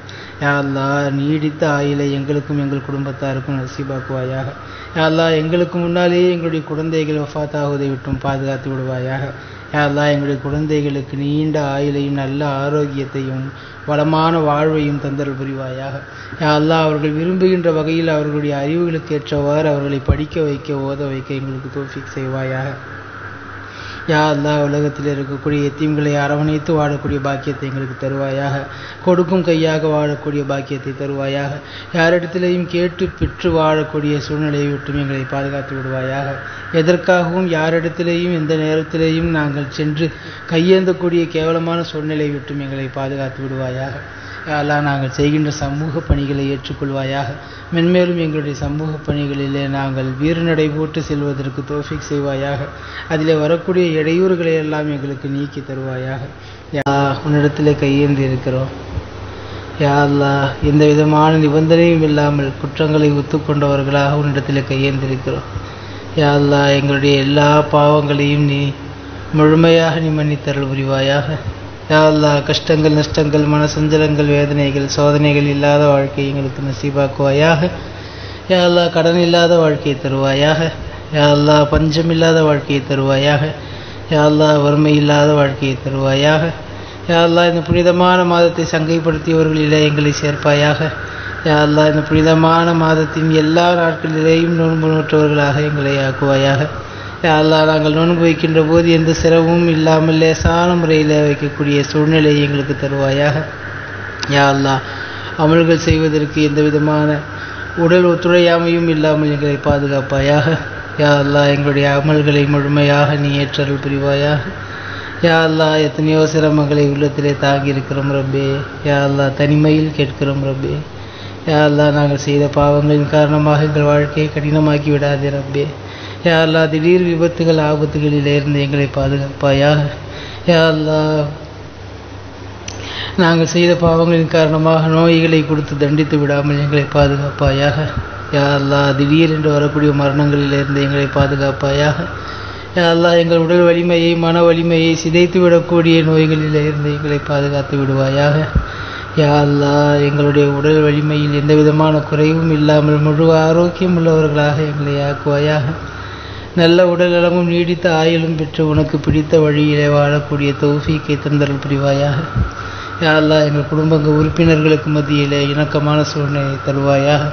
யா அல்லாஹ் நீடித்த ஆயுளை எங்களுக்கும் எங்கள் குடும்பத்தாருக்கும் நசீபாக்குவாயாக. யா அல்லாஹ் எங்களுக்கு முன்னாலேயே எங்களுடைய குழந்தைகள் வஃபாத்தாகுவதை விட்டும் பாதுகாத்து விடுவாயாக. யா அல்லாஹ் எங்களுடைய குழந்தைகளுக்கு நீண்ட ஆயுளையும் நல்ல ஆரோக்கியத்தையும் வளமான வாழ்வையும் தந்தல் புரிவாயாக. யா அல்லாஹ் அவர்கள் விரும்புகின்ற வகையில் அவர்களுடைய அறிவுகளுக்கு ஏற்றவாறு அவர்களை படிக்க வைக்க ஓத வைக்க எங்களுக்கு தௌஃபீக் செய்வாயாக. யா அல்லாஹ் உலகத்தில் இருக்கக்கூடிய எத்தீம்களை அரவணைத்து வாழக்கூடிய பாக்கியத்தை எங்களுக்கு தருவாயாக. கொடுக்கும் கையாக வாழக்கூடிய பாக்கியத்தை தருவாயாக. யாரிடத்திலேயும் கேட்டு பெற்று வாழக்கூடிய சூழ்நிலையை விட்டும் எங்களை பாதுகாத்து விடுவாயாக. எதற்காகவும் யாரிடத்திலேயும் எந்த நேரத்திலேயும் நாங்கள் சென்று கையேந்தக்கூடிய கேவலமான சூழ்நிலையை விட்டும் எங்களை பாதுகாத்து விடுவாயாக. யா அல்லாஹ் நாங்கள் செய்கின்ற சமூக பணிகளை ஏற்றுக்கொள்வாயாக. மென்மேலும் எங்களுடைய சமூக பணிகளிலே நாங்கள் வீறுநடை போட்டு செல்வதற்கு தௌஃபீக் செய்வாயாக. அதிலே வரக்கூடிய இடையூறுகளை எல்லாம் எங்களுக்கு நீக்கி தருவாயாக. யா உன்னிடத்திலே கையேந்தி இருக்கிறோம். யா அல்லாஹ் எந்த விதமான நிபந்தனையும் இல்லாமல் குற்றங்களை ஒத்துக்கொண்டவர்களாக உன்னிடத்திலே கையேந்திருக்கிறோம். யா அல்லாஹ் எங்களுடைய எல்லா பாவங்களையும் நீ முழுமையாக நீ மன்னித்தருள் புரிவாயாக. யா அல்லாஹ் கஷ்டங்கள் நஷ்டங்கள் மனசஞ்சலங்கள் வேதனைகள் சோதனைகள் இல்லாத வாழ்க்கையை எங்களுக்கு நசீபாக்குவாயாக. யா அல்லாஹ் கடன் இல்லாத வாழ்க்கையை தருவாயாக. யா அல்லாஹ் பஞ்சம் இல்லாத வாழ்க்கையை தருவாயாக. யா அல்லாஹ் வறுமை இல்லாத வாழ்க்கையை தருவாயாக. யா அல்லாஹ் இந்த புனிதமான மாதத்தை சங்கைப்படுத்தியவர்களிலே எங்களை சேர்ப்பாயாக. யா அல்லாஹ் இந்த புனிதமான மாதத்தின் எல்லா நாட்களிலேயும் நோன்பு நோற்றவர்களாக எங்களை ஆக்குவாயாக. யா அல்லாஹ் நாங்கள் நோன்பு வைக்கின்ற போது எந்த சிரமமும் இல்லாமல் லேசான முறையில் வைக்கக்கூடிய சூழ்நிலையை எங்களுக்கு தருவாயாக. யா அல்லாஹ் அமல்கள் செய்வதற்கு எந்த விதமான உடல் ஒத்துழையாமையும் இல்லாமல் எங்களை பாதுகாப்பாயாக. யா அல்லாஹ் எங்களுடைய அமல்களை முழுமையாக நீ ஏற்றருள் புரிவாயாக. யா அல்லாஹ் எத்தனையோ சிரமங்களை உள்ளத்திலே தாங்கி இருக்கிறோம் ரப்பே. யா அல்லாஹ் தனிமையில் கேட்கிறோம் ரப்பே. யா அல்லாஹ் நாங்கள் செய்த பாவங்களின் காரணமாக எங்கள் வாழ்க்கையை கடினமாக்கி விடாதே ரப்பே. யா அல்லாஹ் திடீர் விபத்துகள் ஆபத்துகளிலிருந்து எங்களை பாதுகாப்பாயாக. யா அல்லாஹ் நாங்கள் செய்த பாவங்களின் காரணமாக நோய்களை கொடுத்து தண்டித்து விடாமல் எங்களை பாதுகாப்பாயாக. யா அல்லாஹ் திடீரென்று வரக்கூடிய மரணங்களிலிருந்து எங்களை பாதுகாப்பாயாக. யா அல்லாஹ் எங்கள் உடல் வலிமையை மன வலிமையை சிதைத்து விடக்கூடிய நோய்களிலிருந்து எங்களை பாதுகாத்து விடுவாயாக. யா அல்லாஹ் எங்களுடைய உடல் வலிமையில் எந்த விதமான குறைவும் இல்லாமல் முழு ஆரோக்கியம் உள்ளவர்களாக எங்களை ஆக்குவாயாக. நல்ல உடல் நலமும் நீடித்த ஆயுளும் பெற்று உனக்கு பிடித்த வழியிலே வாழக்கூடிய தௌஃபீக்கை தந்தருள் புரிவாயாக. யா அல்லாஹ் எங்கள் குடும்ப உறுப்பினர்களுக்கு மத்தியிலே இணக்கமான சூழ்நிலை தருவாயாக.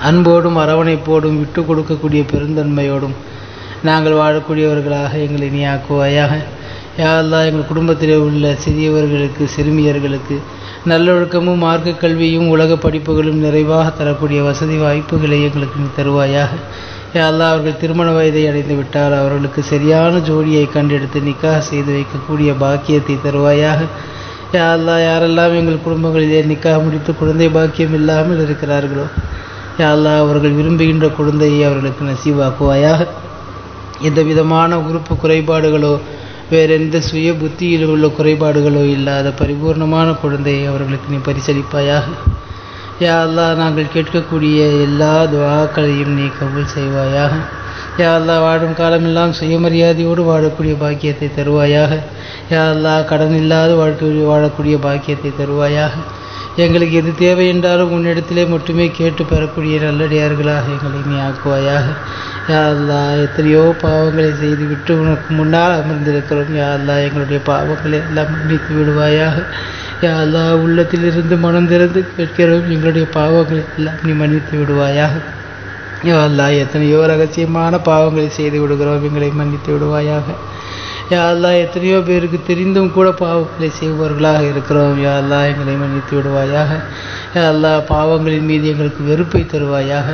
அன்போடும் அரவணைப்போடும் விட்டு கொடுக்கக்கூடிய பெருந்தன்மையோடும் நாங்கள் வாழக்கூடியவர்களாக எங்களை நீ ஆக்குவாயாக. யா அல்லாஹ் எங்கள் குடும்பத்திலே உள்ள சிறியவர்களுக்கு சிறுமியர்களுக்கு நல்லொழுக்கமும் மார்க்க கல்வியும் உலக படிப்புகளும் நிறைவாக தரக்கூடிய வசதி வாய்ப்புகளை எங்களுக்கு நீ தருவாயாக. யா அல்லாஹ் அவர்கள் திருமண வயதை அடைந்து விட்டால் அவர்களுக்கு சரியான ஜோடியை கண்டெடுத்து நிக்காஹ் செய்து வைக்கக்கூடிய பாக்கியத்தை தருவாயாக. யா அல்லாஹ் யாரெல்லாம் எங்கள் குடும்பங்களிலே நிக்காஹ் முடித்து குழந்தை பாக்கியம் இல்லாமல் இருக்கிறார்களோ யா அல்லாஹ் அவர்கள் விரும்புகின்ற குழந்தையை அவர்களுக்கு நசீவாக்குவாயாக. எந்த விதமான உறுப்பு குறைபாடுகளோ வேறெந்த சுய புத்தியில் உள்ள குறைபாடுகளோ இல்லாத பரிபூர்ணமான குழந்தையை அவர்களுக்கு நீ பரிசளிப்பாயாக. யா அல்லாஹ், நாங்கள் கேட்கக்கூடிய எல்லா துஆக்களையும் நீ கபூல் செய்வாயாக. யா அல்லாஹ், வாழும் காலமெல்லாம் சுயமரியாதையோடு வாழக்கூடிய பாக்கியத்தை தருவாயாக. யா அல்லாஹ், கடன் இல்லாத வாழக்கூடிய பாக்கியத்தை தருவாயாக. எங்களுக்கு எது தேவை என்றாலும் உன்னிடத்திலே மட்டுமே கேட்டு பெறக்கூடிய நல்லடியார்களாக எங்களை நீ ஆக்குவாயாக. யா அல்லாஹ், எத்தனையோ பாவங்களை செய்துவிட்டு உனக்கு முன்னால் அமர்ந்திருக்கிறோம். யா அல்லாஹ், எங்களுடைய பாவங்களை எல்லாம் மன்னித்து விடுவாயாக. யா அல்லாஹ், உள்ளத்திலிருந்து மனம் திறந்து கேட்கிறோம், எங்களுடைய பாவங்களை எல்லாம் நீ மன்னித்து விடுவாயாக. யா அல்லாஹ், எத்தனையோ ரகசியமான பாவங்களை செய்து விடுகிறோம், எங்களை மன்னித்து விடுவாயாக. யா அல்லாஹ், எத்தனையோ பேருக்கு தெரிந்தும் கூட பாவங்களை செய்பவர்களாக இருக்கிறோம். யா அல்லாஹ், எங்களை மன்னித்து விடுவாயாக. யா அல்லாஹ், பாவங்களின் மீது எங்களுக்கு வெறுப்பை தருவாயாக.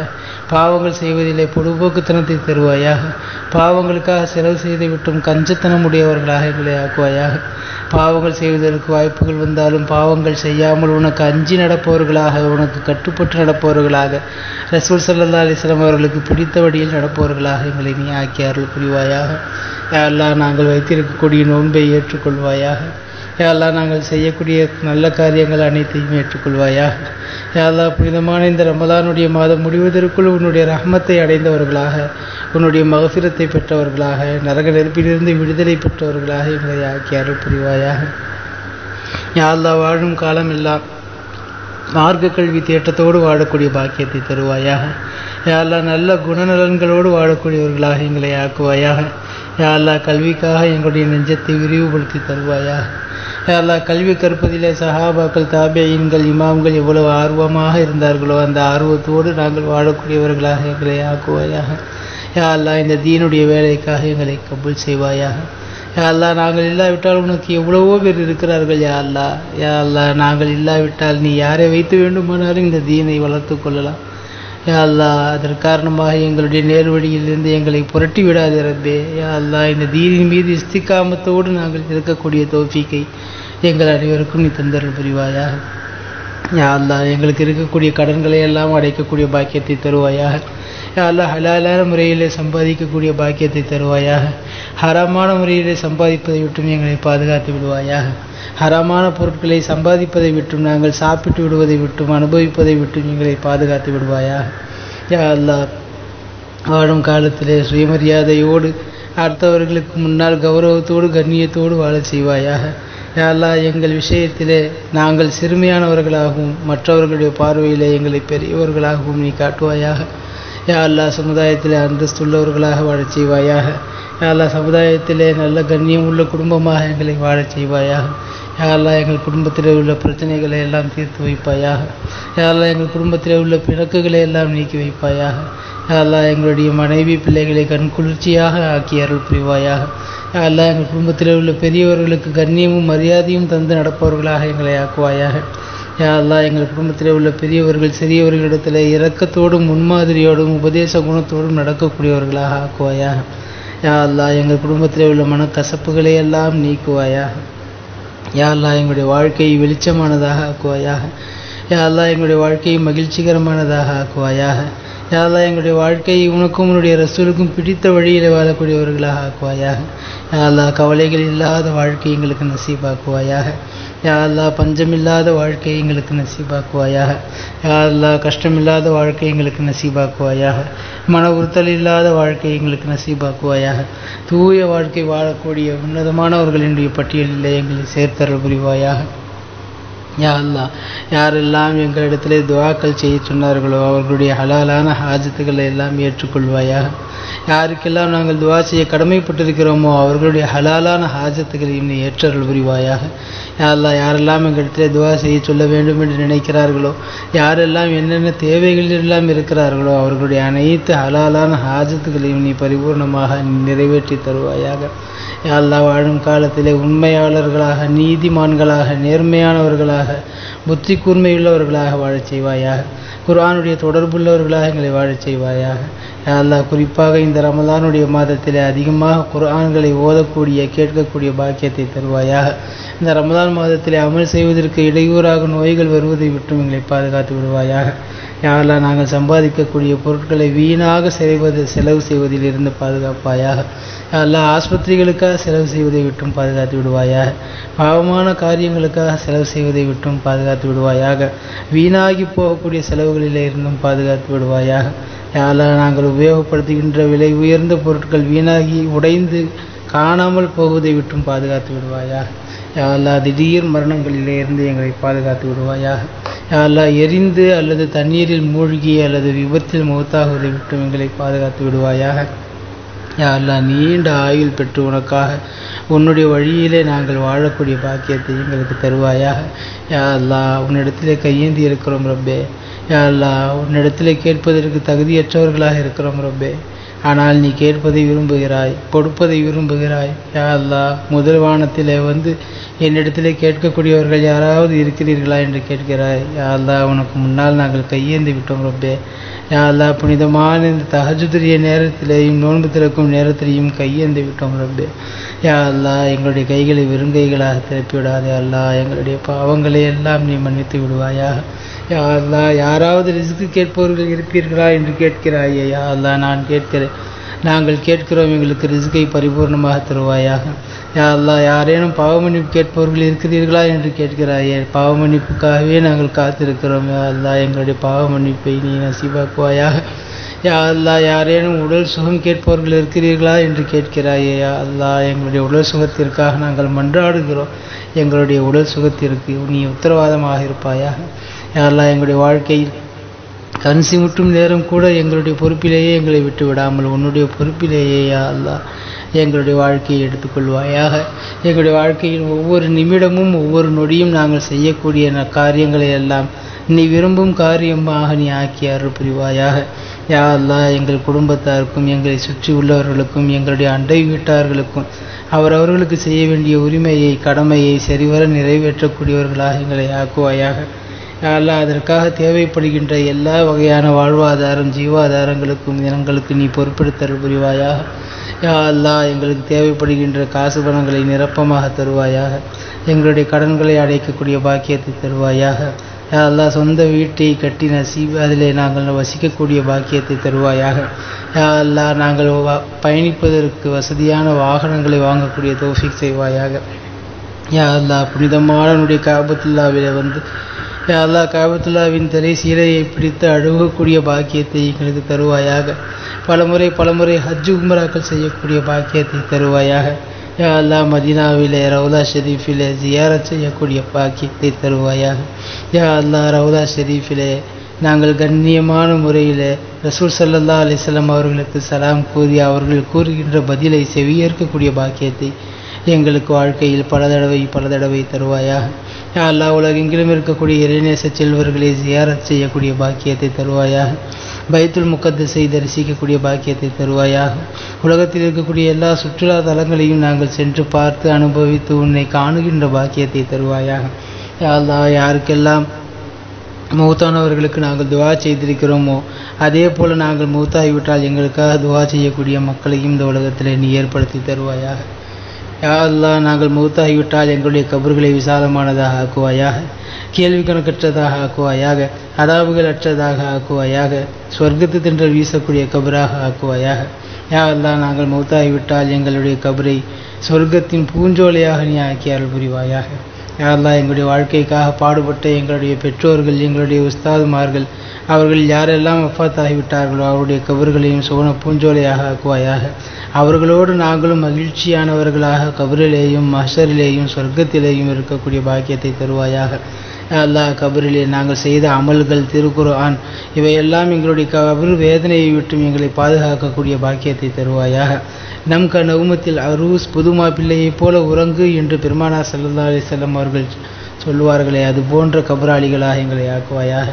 பாவங்கள் செய்வதிலே பொடுபோக்குத்தனத்தை தருவாயாக. பாவங்களுக்காக செலவு செய்து விட்டும் கஞ்சத்தனம் உடையவர்களாக எங்களை ஆக்குவாயாக. பாவங்கள் செய்வதற்கு வாய்ப்புகள் வந்தாலும் பாவங்கள் செய்யாமல் உனக்கு அஞ்சி நடப்பவர்களாக, உனக்கு கட்டுப்பட்டு நடப்பவர்களாக, ரசூல் ஸல்லல்லாஹு அலைஹி வஸல்லம் அவர்களுக்கு பிடித்த வழியில் நடப்பவர்களாக எங்களை நீ ஆக்கி அருள் புரிவாயாக. யா அல்லாஹ், நாங்கள் வைத்திருக்கக்கூடிய நோன்பை ஏற்றுக்கொள்வாயாக. யா அல்லாஹ், நாங்கள் செய்யக்கூடிய நல்ல காரியங்கள் அனைத்தையும் ஏற்றுக்கொள்வாயாக. யா அல்லாஹ், புனிதமான இந்த ரமலானுடைய மாதம் முடிவதற்குள் உன்னுடைய ரஹ்மத்தை அடைந்தவர்களாக, உன்னுடைய மகஃபிரத்தை பெற்றவர்களாக, நரக நெருப்பிலிருந்து விடுதலை பெற்றவர்களாக எங்களை ஆக்கி அருள் புரிவாயாக. யா அல்லாஹ், வாழும் காலம் எல்லாம் மார்க்க கல்வி தேட்டத்தோடு வாழக்கூடிய பாக்கியத்தை தருவாயாக. யா அல்லாஹ், நல்ல குணநலன்களோடு வாழக்கூடியவர்களாக எங்களை ஆக்குவாயாக. யா அல்லாஹ், கல்விக்காக எங்களுடைய நெஞ்சத்தை விரிவுபடுத்தி தருவாயாக. யா அல்லாஹ், கல்வி கற்பதிலே சஹாபாக்கள், தாபியீன்கள், இமாம்கள் எவ்வளவு ஆர்வமாக இருந்தார்களோ அந்த ஆர்வத்தோடு நாங்கள் வாழக்கூடியவர்களாக எங்களை ஆக்குவாயாக. யா அல்லாஹ், இந்த தீனுடைய வேலைக்காக எங்களை கபூல் செய்வாயாக. யா அல்லாஹ், நாங்கள் இல்லாவிட்டால் உனக்கு எவ்வளவோ பேர் இருக்கிறார்கள். யா அல்லாஹ், யா அல்லாஹ், நாங்கள் இல்லாவிட்டால் நீ யாரை வைத்து வேண்டுமானாலும் இந்த தீனை வளர்த்து கொள்ளலாம். யா அல்லாஹ், அதற்கு காரணமாக எங்களுடைய நேர்வழியிலிருந்து எங்களை புரட்டி விடாதே ரப்பே. யா அல்லாஹ், இந்த தீனின் மீது இஸ்திகாமத்தோடு நாங்கள் இருக்கக்கூடிய தௌஃபீக்கை எங்கள் அனைவருக்கும் நீ தந்தருள் புரிவாயாக. யா அல்லாஹ், எங்களுக்கு இருக்கக்கூடிய கடன்களை எல்லாம் அடைக்கக்கூடிய பாக்கியத்தை தருவாயாக. யா அல்லாஹ், ஹலாலான முறையிலே சம்பாதிக்கக்கூடிய பாக்கியத்தை தருவாயாக. ஹராமான முறையிலே சம்பாதிப்பதை விட்டும் எங்களை பாதுகாத்து விடுவாயாக. ஹராமான பொருட்களை சம்பாதிப்பதை விட்டும், நாங்கள் சாப்பிட்டு விடுவதை விட்டும், அனுபவிப்பதை விட்டும் எங்களை பாதுகாத்து விடுவாயாக. யா அல்லாஹ், வாழும் காலத்திலே சுயமரியாதையோடு அடுத்தவர்களுக்கு முன்னால் கௌரவத்தோடு கண்ணியத்தோடு வாழச் செய்வாயாக. யா அல்லாஹ், எங்கள் விஷயத்திலே நாங்கள் சிறுமையானவர்களாகவும் மற்றவர்களுடைய பார்வையிலே எங்களை பெரியவர்களாகவும் நீ காட்டுவாயாக. யா அல்லாஹ், சமுதாயத்திலே அந்தஸ்துள்ளவர்களாக வாழச் செய்வாயாக. யா அல்லாஹ், சமுதாயத்திலே நல்ல கண்ணியம் உள்ள குடும்பமாக எங்களை வாழச் செய்வாயாக. யா அல்லாஹ், எங்கள் குடும்பத்திலே உள்ள பிரச்சனைகளை எல்லாம் தீர்த்து வைப்பாயாக. யா அல்லாஹ், எங்கள் குடும்பத்திலே உள்ள பிணக்குகளை எல்லாம் நீக்கி வைப்பாயாக. யா அல்லாஹ், எங்களுடைய மனைவி பிள்ளைகளை கண்குளிர்ச்சியாக ஆக்கி அருள் புரிவாயாக. யா அல்லாஹ், எங்கள் குடும்பத்திலே உள்ள பெரியவர்களுக்கு கண்ணியமும் மரியாதையும் தந்து நடப்பவர்களாக எங்களை ஆக்குவாயாக. யா அல்லாஹ், எங்கள் குடும்பத்திலே உள்ள பெரியவர்கள் சிறியவர்களிடத்தில் இரக்கத்தோடும் முன்மாதிரியோடும் உபதேச குணத்தோடும் நடக்கக்கூடியவர்களாக ஆக்குவாயாக. யா அல்லாஹ், எங்கள் குடும்பத்திலே உள்ள மனக்கசப்புகளை எல்லாம் நீக்குவாயாக. யா அல்லாஹ், எங்களுடைய வாழ்க்கையை வெளிச்சமானதாக ஆக்குவாயாக. யா அல்லாஹ், எங்களுடைய வாழ்க்கையை மகிழ்ச்சிகரமானதாக ஆக்குவாயாக. யா அல்லாஹ், எங்களுடைய வாழ்க்கையை உனக்கும் உன்னுடைய ரசூலுக்கும் பிடித்த வழியில் வாழக்கூடியவர்களாக ஆக்குவாயாக. யா அல்லாஹ், கவலைகள் இல்லாத வாழ்க்கை எங்களுக்கு நசீபாக்குவாயாக. யா அல்லாஹ், பஞ்சமில்லாத வாழ்க்கை எங்களுக்கு நசீபாக்குவாயாக. யா அல்லாஹ், கஷ்டமில்லாத வாழ்க்கை எங்களுக்கு நசீபாக்குவாயாக. மன உறுத்தல் இல்லாத வாழ்க்கை எங்களுக்கு நசீபாக்குவாயாக. தூய வாழ்க்கை வாழக்கூடிய உன்னதமானவர்களினுடைய பட்டியலில் எங்களை சேர்த்தருள் புரிவாயாக. யா அல்லாஹ், யாரெல்லாம் எங்களிடத்திலே துஆக்கள் செய்ய சொன்னார்களோ அவர்களுடைய ஹலாலான ஹாஜத்துக்களை எல்லாம் ஏற்றுக்கொள்வாயாக. யாருக்கெல்லாம் நாங்கள் துஆ செய்ய கடமைப்பட்டிருக்கிறோமோ அவர்களுடைய ஹலாலான ஹாஜத்துக்களையும் நீ ஏற்றருள் புரிவாயாக. யா அல்லாஹ், யாரெல்லாம் எங்களிடத்திலே துஆ செய்ய சொல்ல வேண்டும் என்று நினைக்கிறார்களோ, யாரெல்லாம் என்னென்ன தேவைகள் எல்லாம் இருக்கிறார்களோ அவர்களுடைய அனைத்து ஹலாலான ஹாஜத்துக்களையும் நீ பரிபூர்ணமாக நிறைவேற்றி தருவாயாக. யா அல்லாஹ், வாழும் காலத்திலே உண்மையாளர்களாக, நீதிமான்களாக, நேர்மையானவர்களாக, புத்தி கூர்மையுள்ளவர்களாக வாழச் செய்வாயாக. குர்ஆனுடைய தொடர்புள்ளவர்களாக எங்களை வாழச் செய்வாயாக. யா அல்லாஹ், குறிப்பாக இந்த ரமலானுடைய மாதத்திலே அதிகமாக குர்ஆன்களை ஓதக்கூடிய கேட்கக்கூடிய பாக்கியத்தை தருவாயாக. இந்த ரமலான் மாதத்திலே அமல் செய்வதற்கு இடையூறாக நோய்கள் வருவதை விட்டும் எங்களை பாதுகாத்து விடுவாயாக. யாரெல்லாம் நாங்கள் சம்பாதிக்கக்கூடிய பொருட்களை வீணாக செலவு செய்வதில் இருந்து பாதுகாப்பாயாக. யாரெல்லாம் ஆஸ்பத்திரிகளுக்காக செலவு செய்வதை விட்டும் பாதுகாத்து விடுவாயாக. பாவமான காரியங்களுக்காக செலவு செய்வதை விட்டும் பாதுகாத்து விடுவாயாக. வீணாகி போகக்கூடிய செலவுகளில் இருந்தும் பாதுகாத்து விடுவாயாக. யாரெல்லாம் நாங்கள் உபயோகப்படுத்துகின்ற விலை உயர்ந்த பொருட்கள் வீணாகி உடைந்து காணாமல் போவதை விட்டும் பாதுகாத்து விடுவாயாக. யாரெல்லாம் திடீர் மரணங்களிலே இருந்து எங்களை பாதுகாத்து விடுவாயாக. யாரெல்லாம் எரிந்து அல்லது தண்ணீரில் மூழ்கி அல்லது விபத்தில் மௌத்தாகுவதை விட்டும் எங்களை பாதுகாத்து விடுவாயாக. யாரெல்லாம் நீண்ட ஆயுள் பெற்று உனக்காக உன்னுடைய வழியிலே நாங்கள் வாழக்கூடிய பாக்கியத்தை எங்களுக்கு தருவாயாக. யாரெல்லாம் உன்னிடத்திலே கையேந்தி இருக்கிறோம் ரப்பே. யாரெல்லாம் உன்னிடத்திலே கேட்பதற்கு தகுதியற்றவர்களாக இருக்கிறோம் ரப்பே. ஆனால் நீ கேட்பதை விரும்புகிறாய், கொடுப்பதை விரும்புகிறாய். யா அல்லாஹ், முதல் வானத்திலே வந்து என்னிடத்திலே கேட்கக்கூடியவர்கள் யாராவது இருக்கிறீர்களா என்று கேட்கிறாய். யா அல்லாஹ், உனக்கு முன்னால் நாங்கள் கையேந்தி விட்டோம் ரப்பே. யா அல்லாஹ், புனிதமான இந்த தஹஜ்ஜுதுடைய நேரத்திலேயும் நோன்பு திறக்கும் நேரத்திலேயும் கையேந்தி விட்டோம் ரப்பே. யா அல்லாஹ், எங்களுடைய கைகளை வெறுங்கைகளாக திருப்பிவிடாதே. அல்லாஹ், எங்களுடைய பாவங்களை எல்லாம் நீ மன்னித்து விடுவாயாக. யா அல்லாஹ், யாராவது ரிஸ்க்கு கேட்பவர்கள் இருப்பீர்களா என்று கேட்கிறாயே. யா அல்லாஹ், நான் கேட்கிறேன், நாங்கள் கேட்கிறோம், எங்களுக்கு ரிஸ்கை பரிபூர்ணமாக தருவாயாக. யா அல்லாஹ், யாரேனும் பாவமன்னிப்பு கேட்பவர்கள் இருக்கிறீர்களா என்று கேட்கிறாயே. பாவமன்னிப்புக்காகவே நாங்கள் காத்திருக்கிறோம். யா அல்லாஹ், எங்களுடைய பாவமன்னிப்பை நீ நசீபாக்குவாயாக. யா அல்லாஹ், யாரேனும் உடல் சுகம் கேட்பவர்கள் இருக்கிறீர்களா என்று கேட்கிறாயே. யா அல்லாஹ், எங்களுடைய உடல் சுகத்திற்காக நாங்கள் மன்றாடுகிறோம். எங்களுடைய உடல் சுகத்திற்கு நீ உத்தரவாதமாக இருப்பாயாக. யா அல்லாஹ், எங்களுடைய வாழ்க்கையில் கண் சிமிட்டும் நேரம் கூட எங்களுடைய பொறுப்பிலேயே எங்களை விட்டு விடாமல் உன்னுடைய பொறுப்பிலேயே யா அல்லாஹ் எங்களுடைய வாழ்க்கையை எடுத்துக்கொள்வாயாக. எங்களுடைய வாழ்க்கையில் ஒவ்வொரு நிமிடமும் ஒவ்வொரு நொடியும் நாங்கள் செய்யக்கூடிய காரியங்களை எல்லாம் நீ விரும்பும் காரியமாக நீ ஆக்கி அருள் புரிவாயாக. யா அல்லாஹ், எங்கள் குடும்பத்தாருக்கும் எங்களை சுற்றி உள்ளவர்களுக்கும் எங்களுடைய அண்டை வீட்டார்களுக்கும் அவரவர்களுக்கு செய்ய வேண்டிய உரிமையை கடமையை சரிவர நிறைவேற்றக்கூடியவர்களாக எங்களை ஆக்குவாயாக. யா அல்லாஹ், அதற்காக தேவைப்படுகின்ற எல்லா வகையான வாழ்வாதாரம் ஜீவாதாரங்களுக்கும் இனங்களுக்கு நீ பொறுப்பெடுத்தல் புரிவாயாக. யா அல்லாஹ், எங்களுக்கு தேவைப்படுகின்ற காசு பணங்களை நிரப்பமாக தருவாயாக. எங்களுடைய கடன்களை அடைக்கக்கூடிய பாக்கியத்தை தருவாயாக. யா அல்லாஹ், சொந்த வீட்டை கட்டி நசீப் அதிலே நாங்கள் வசிக்கக்கூடிய பாக்கியத்தை தருவாயாக. யா அல்லாஹ், நாங்கள் பயணிப்பதற்கு வசதியான வாகனங்களை வாங்கக்கூடிய தௌஃபீக் செய்வாயாக. யா அல்லாஹ், புனிதமான உன்னுடைய காபத்துல்லாவிலே வந்து யா அல்லாஹ், காபத்துல்லாவின் திரை சீலையை பிடித்து அழுகக்கூடிய பாக்கியத்தை எங்களுக்கு தருவாயாக. பலமுறை ஹஜ் உம்ராக்கள் செய்யக்கூடிய பாக்கியத்தை தருவாயாக. யா அல்லாஹ், மதீனாவிலே ரவுலா ஷெரீஃபிலே ஜியாரத் செய்யக்கூடிய பாக்கியத்தை தருவாயாக. யா அல்லாஹ், ரவுலா ஷெரீஃபிலே நாங்கள் கண்ணியமான முறையில் ரசூல் ஸல்லல்லாஹு அலைஹி வஸல்லம் அவர்களுக்கு சலாம் கூறி அவர்கள் கூறுகின்ற பதிலை செவியேற்கக்கூடிய பாக்கியத்தை எங்களுக்கு வாழ்க்கையில் பல தடவை தருவாயாக. யா அல்லாஹ், உலகெங்கிலும் இருக்கக்கூடிய இறைநேச செல்வர்களை ஜியாரத் செய்யக்கூடிய பாக்கியத்தை தருவாயாக. பைத்துல் முகத்தஸை தரிசிக்கக்கூடிய பாக்கியத்தை தருவாயாக. உலகத்தில் இருக்கக்கூடிய எல்லா சுற்றுலா தலங்களையும் நாங்கள் சென்று பார்த்து அனுபவித்து உன்னை காணுகின்ற பாக்கியத்தை தருவாயாக. யா அல்லாஹ், யாருக்கெல்லாம் மௌத்தானவர்களுக்கு நாங்கள் துவா செய்திருக்கிறோமோ அதே போல் நாங்கள் மௌத்தாகிவிட்டால் எங்களுக்காக துவா செய்யக்கூடிய மக்களையும் இந்த உலகத்தில் நீ ஏற்படுத்தி தருவாயாக. யா அல்லாஹ், நாங்கள் மௌத்தாகிவிட்டால் எங்களுடைய கபர்களை விசாலமானதாக ஆக்குவாயாக. கேள்வி கணக்கற்றதாக ஆக்குவாயாக. அதாபுகள் அற்றதாக ஆக்குவாயாக. சொர்க்கத்து தின்றல் வீசக்கூடிய கபராக ஆக்குவாயாக. யா அல்லாஹ், நாங்கள் மௌத்தாகிவிட்டால் எங்களுடைய கபரை சொர்க்கத்தின் பூஞ்சோலையாக நீ ஆக்கி அருள் புரிவாயாக. யா அல்லாஹ், எங்களுடைய வாழ்க்கைக்காக பாடுபட்ட எங்களுடைய பெற்றோர்கள் எங்களுடைய உஸ்தாதுமார்கள் அவர்கள் யாரெல்லாம் வஃபாத்தாகிவிட்டார்களோ அவருடைய கபர்களையும் சுவன பூஞ்சோலையாக ஆக்குவாயாக. அவர்களோடு நாங்களும் மகிழ்ச்சியானவர்களாக கபரிலேயும் மஹ்ஷரிலேயும் சொர்க்கத்திலேயும் இருக்கக்கூடிய பாக்கியத்தை தருவாயாக. அல்லாஹ், கபரிலே நாங்கள் செய்த அமல்கள் திருக்குர்ஆன் இவையெல்லாம் எங்களுடைய கபர் வேதனையை விட்டும் எங்களை பாதுகாக்கக்கூடிய பாக்கியத்தை தருவாயாக. நம் நவுமத்தில் அரூஸ் புதுமா பிள்ளையைப் போல உறங்கு என்று பெருமானார் ஸல்லல்லாஹு அலைஹி வஸல்லம் அவர்கள் சொல்லுவார்களே, அது போன்ற கபராளிகளாக எங்களை ஆக்குவாயாக.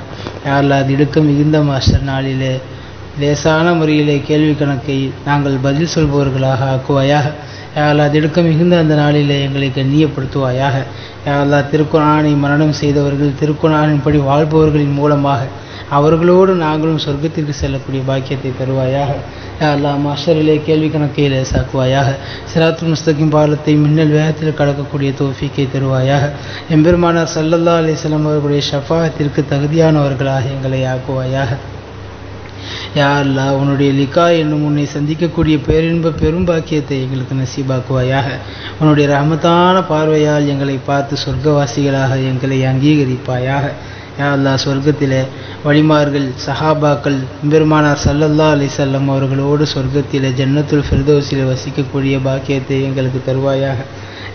யா அல்லாஹ், திடுக்க மிகுந்த மாஸ்டர் நாளிலே லேசான முறையிலே கேள்வி கணக்கை நாங்கள் பதில் சொல்பவர்களாக ஆக்குவாயாக. யா அல்லாஹ், திடுக்க மிகுந்த அந்த நாளிலே எங்களை கண்ணியப்படுத்துவாயாக. யா அல்லாஹ், திருக்குர்ஆனை மரணம் செய்தவர்கள் திருக்குர்ஆனின்படி வாழ்பவர்களின் மூலமாக அவர்களோடு நாங்களும் சொர்க்கத்திற்கு செல்லக்கூடிய பாக்கியத்தை தருவாயாக. யா அல்லாஹ் மஹ்ஷரிலே கேள்வி கணக்கை லேசாக்குவாயாக. சிராத்துல் முஸ்தகீம் பாலத்தை மின்னல் வேகத்தில் கடக்கக்கூடிய தௌஃபீக்கை தருவாயாக. எம்பெருமானார் ஸல்லல்லாஹு அலைஹி வஸல்லம் அவர்களுடைய ஷஃபாஅத்திற்கு தகுதியானவர்களாக எங்களை ஆக்குவாயாக. யா அல்லாஹ் உன்னுடைய லிகா என்னும் உன்னை சந்திக்கக்கூடிய பேரின்ப பெரும் பாக்கியத்தை எங்களுக்கு நசீபாக்குவாயாக. உன்னுடைய ரஹமத்தான பார்வையால் எங்களை பார்த்து சொர்க்கவாசிகளாக எங்களை அங்கீகரிப்பாயாக. யா அல்லாஹ் சொர்க்கத்திலே வலிமார்கள் சஹாபாக்கள் பெருமானார் ஸல்லல்லாஹு அலைஹி வஸல்லம் அவர்களோடு சொர்க்கத்திலே ஜன்னத்துல் ஃபிர்தௌஸிலே வசிக்கக்கூடிய பாக்கியத்தை எங்களுக்கு தருவாயாக.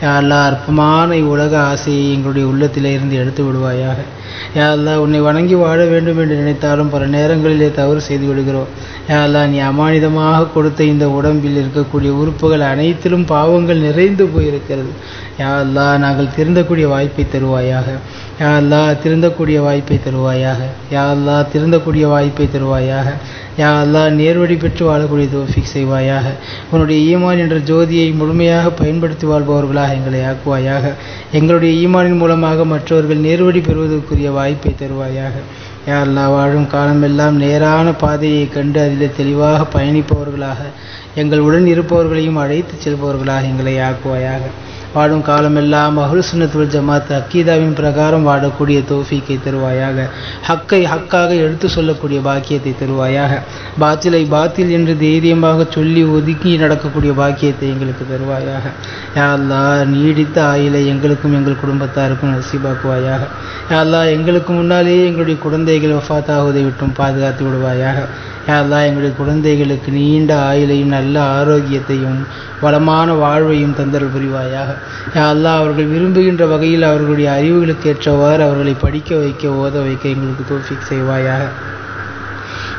யா அல்லாஹ் அற்பமான உலக ஆசையை எங்களுடைய உள்ளத்திலே இருந்து எடுத்து விடுவாயாக. யா அல்லாஹ் உன்னை வணங்கி வாழ வேண்டும் என்று நினைத்தாலும் பல நேரங்களிலே தவறு செய்து விடுகிறோம். யா அல்லாஹ் நீ அமானிதமாக கொடுத்த இந்த உடம்பில் இருக்கக்கூடிய உறுப்புகள் அனைத்திலும் பாவங்கள் நிறைந்து போயிருக்கிறது. யா அல்லாஹ் நாங்கள் திருந்தக்கூடிய வாய்ப்பை தருவாயாக. யா அல்லாஹ் திருந்தக்கூடிய வாய்ப்பை தருவாயாக. யா அல்லாஹ் திருந்தக்கூடிய வாய்ப்பை தருவாயாக. யா அல்லாஹ் நேர்வழி பெற்று வாழக்கூடிய தௌஃபீக் செய்வாயாக. உன்னுடைய ஈமான் என்ற ஜோதியை முழுமையாக பயன்படுத்தி வாழ்பவர்களாக எங்களை ஆக்குவாயாக. எங்களுடைய ஈமானின் மூலமாக மற்றவர்கள் நேர்வழி பெறுவதற்குரிய வாய்ப்பை தருவாயாக. யா அல்லாஹ் வாழும் காலமெல்லாம் நேரான பாதையை கண்டு அதில் தெளிவாக பயணிப்பவர்களாக எங்கள் உடன் இருப்பவர்களையும் அழைத்து செல்பவர்களாக எங்களை ஆக்குவாயாக. வாழும் காலமெல்லாம் அஹ்லு சுன்னத் வல் ஜமாத் அக்கீதாவின் பிரகாரம் வாழக்கூடிய தௌஃபீக்கை தருவாயாக. ஹக்கை ஹக்காக எடுத்து சொல்லக்கூடிய பாக்கியத்தை தருவாயாக. பாத்திலை பாத்தில் என்று தைரியமாக சொல்லி ஒதுக்கி நடக்கக்கூடிய பாக்கியத்தை எங்களுக்கு தருவாயாக. யா அல்லாஹ் நீடித்த ஆயுளை எங்களுக்கும் எங்கள் குடும்பத்தாருக்கும் நசீபாக்குவாயாக. யா அல்லாஹ் எங்களுக்கு முன்னாலேயே எங்களுடைய குழந்தைகள் வஃபாத்தாகுவதை விட்டும் பாதுகாத்து விடுவாயாக. யா அல்லாஹ் எங்களுடைய குழந்தைகளுக்கு நீண்ட ஆயுளையும் நல்ல ஆரோக்கியத்தையும் வளமான வாழ்வையும் தந்தல் புரிவாயாக. யா அல்லாஹ் அவர்கள் விரும்புகின்ற வகையில் அவர்களுடைய அறிவுகளுக்கு ஏற்றவாறு அவர்களை படிக்க வைக்க ஓத வைக்க எங்களுக்கு தௌஃபீக் செய்வாயாக.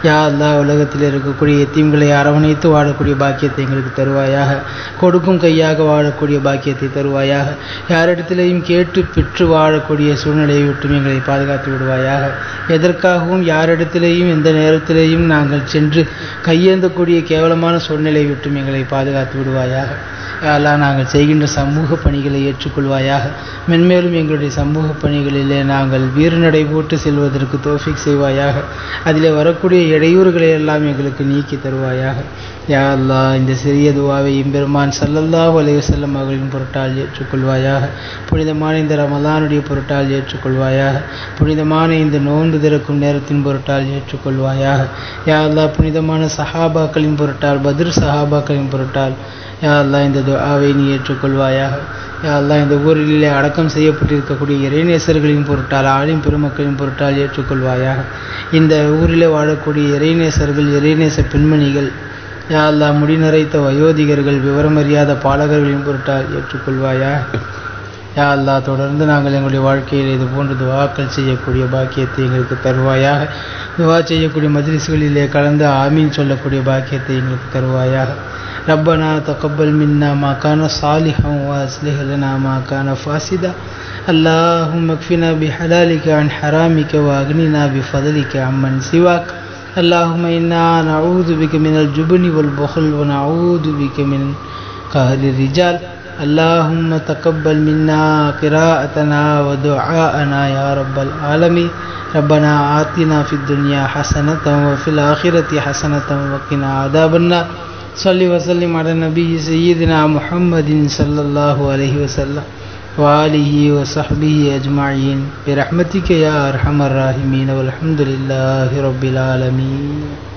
யா அல்லாஹ் உலகத்தில் இருக்கக்கூடிய எத்தீம்களை அரவணைத்து வாழக்கூடிய பாக்கியத்தை எங்களுக்கு தருவாயாக. கொடுக்கும் கையாக வாழக்கூடிய பாக்கியத்தை தருவாயாக. யாரிடத்திலேயும் கேட்டு பெற்று வாழக்கூடிய சூழ்நிலையை விட்டும் எங்களை பாதுகாத்து விடுவாயாக. எதற்காகவும் யாரிடத்திலேயும் எந்த நேரத்திலேயும் நாங்கள் சென்று கையேந்தக்கூடிய கேவலமான சூழ்நிலையை விட்டும் எங்களை பாதுகாத்து விடுவாயாக. யா அல்லாஹ் நாங்கள் செய்கின்ற சமூக பணிகளை ஏற்றுக்கொள்வாயாக. மென்மேலும் எங்களுடைய சமூக பணிகளிலே நாங்கள் வீறுநடை போட்டு செல்வதற்கு தௌஃபீக் செய்வாயாக. அதிலே வரக்கூடிய இடையூறுகளை எல்லாம் எங்களுக்கு நீக்கி தருவாயாக. யா அல்லாஹ் இந்த சிறிய துவாவை எம்பெருமான் ஸல்லல்லாஹு அலைஹி வஸல்லம் அவர்களின் பொருட்டால் ஏற்றுக்கொள்வாயாக. புனிதமான இந்த ரமலானுடைய பொருட்டால் ஏற்றுக்கொள்வாயாக. புனிதமான இந்த நோன்பு திறக்கும் நேரத்தின் பொருட்டால் ஏற்றுக்கொள்வாயாக. யா அல்லாஹ் புனிதமான சஹாபாக்களின் பொருட்டால் பத்ர் சஹாபாக்களின் பொருட்டால் யா அல்லாஹ் இந்த துஆவை நீ ஏற்றுக்கொள்வாயாக. யா அல்லாஹ் இந்த ஊரிலே அடக்கம் செய்யப்பட்டிருக்கக்கூடிய இறைநேசர்களின் பொருட்டால் ஆலிம் பெருமக்களின் பொருட்டால் ஏற்றுக்கொள்வாயாக. இந்த ஊரிலே வாழக்கூடிய இறைநேசர்கள் இறைநேச பெண்மணிகள் யா அல்லாஹ் முடிநரைத்த வயோதிகர்கள் விவரமறியாத பாலகர்களின் பொருட்டால் ஏற்றுக்கொள்வாயாக. யா அல்லாஹ் தொடர்ந்து நாங்கள் எங்களுடைய வாழ்க்கையில் இது போன்று துவாக்கள் செய்யக்கூடிய பாக்கியத்தை எங்களுக்கு தருவாயாக. துவா செய்யக்கூடிய மஜ்லிஸ்களிலே கலந்து ஆமீன் சொல்லக்கூடிய பாக்கியத்தை எங்களுக்கு தருவாயாக. ربنا تقبل منا ما كان صالحا واصلح لنا ما كان فاسدا اللهم اكفنا بحلالك عن حرامك واغننا بفضلك عمن سواك اللهم إنا نعوذ بك من الجبن والبخل ونعوذ بك من قهر الرجال اللهم تقبل منا قراءتنا ودعاءنا يا رب العالمين ربنا آتنا في الدنيا حسنة وفي الآخرة حسنة وقنا عذاب النار صلي وسلم على النبي سيدنا محمد صلى الله عليه وسلم وآله وصحبه أجمعين برحمتك يا أرحم الراحمين والحمد لله رب العالمين.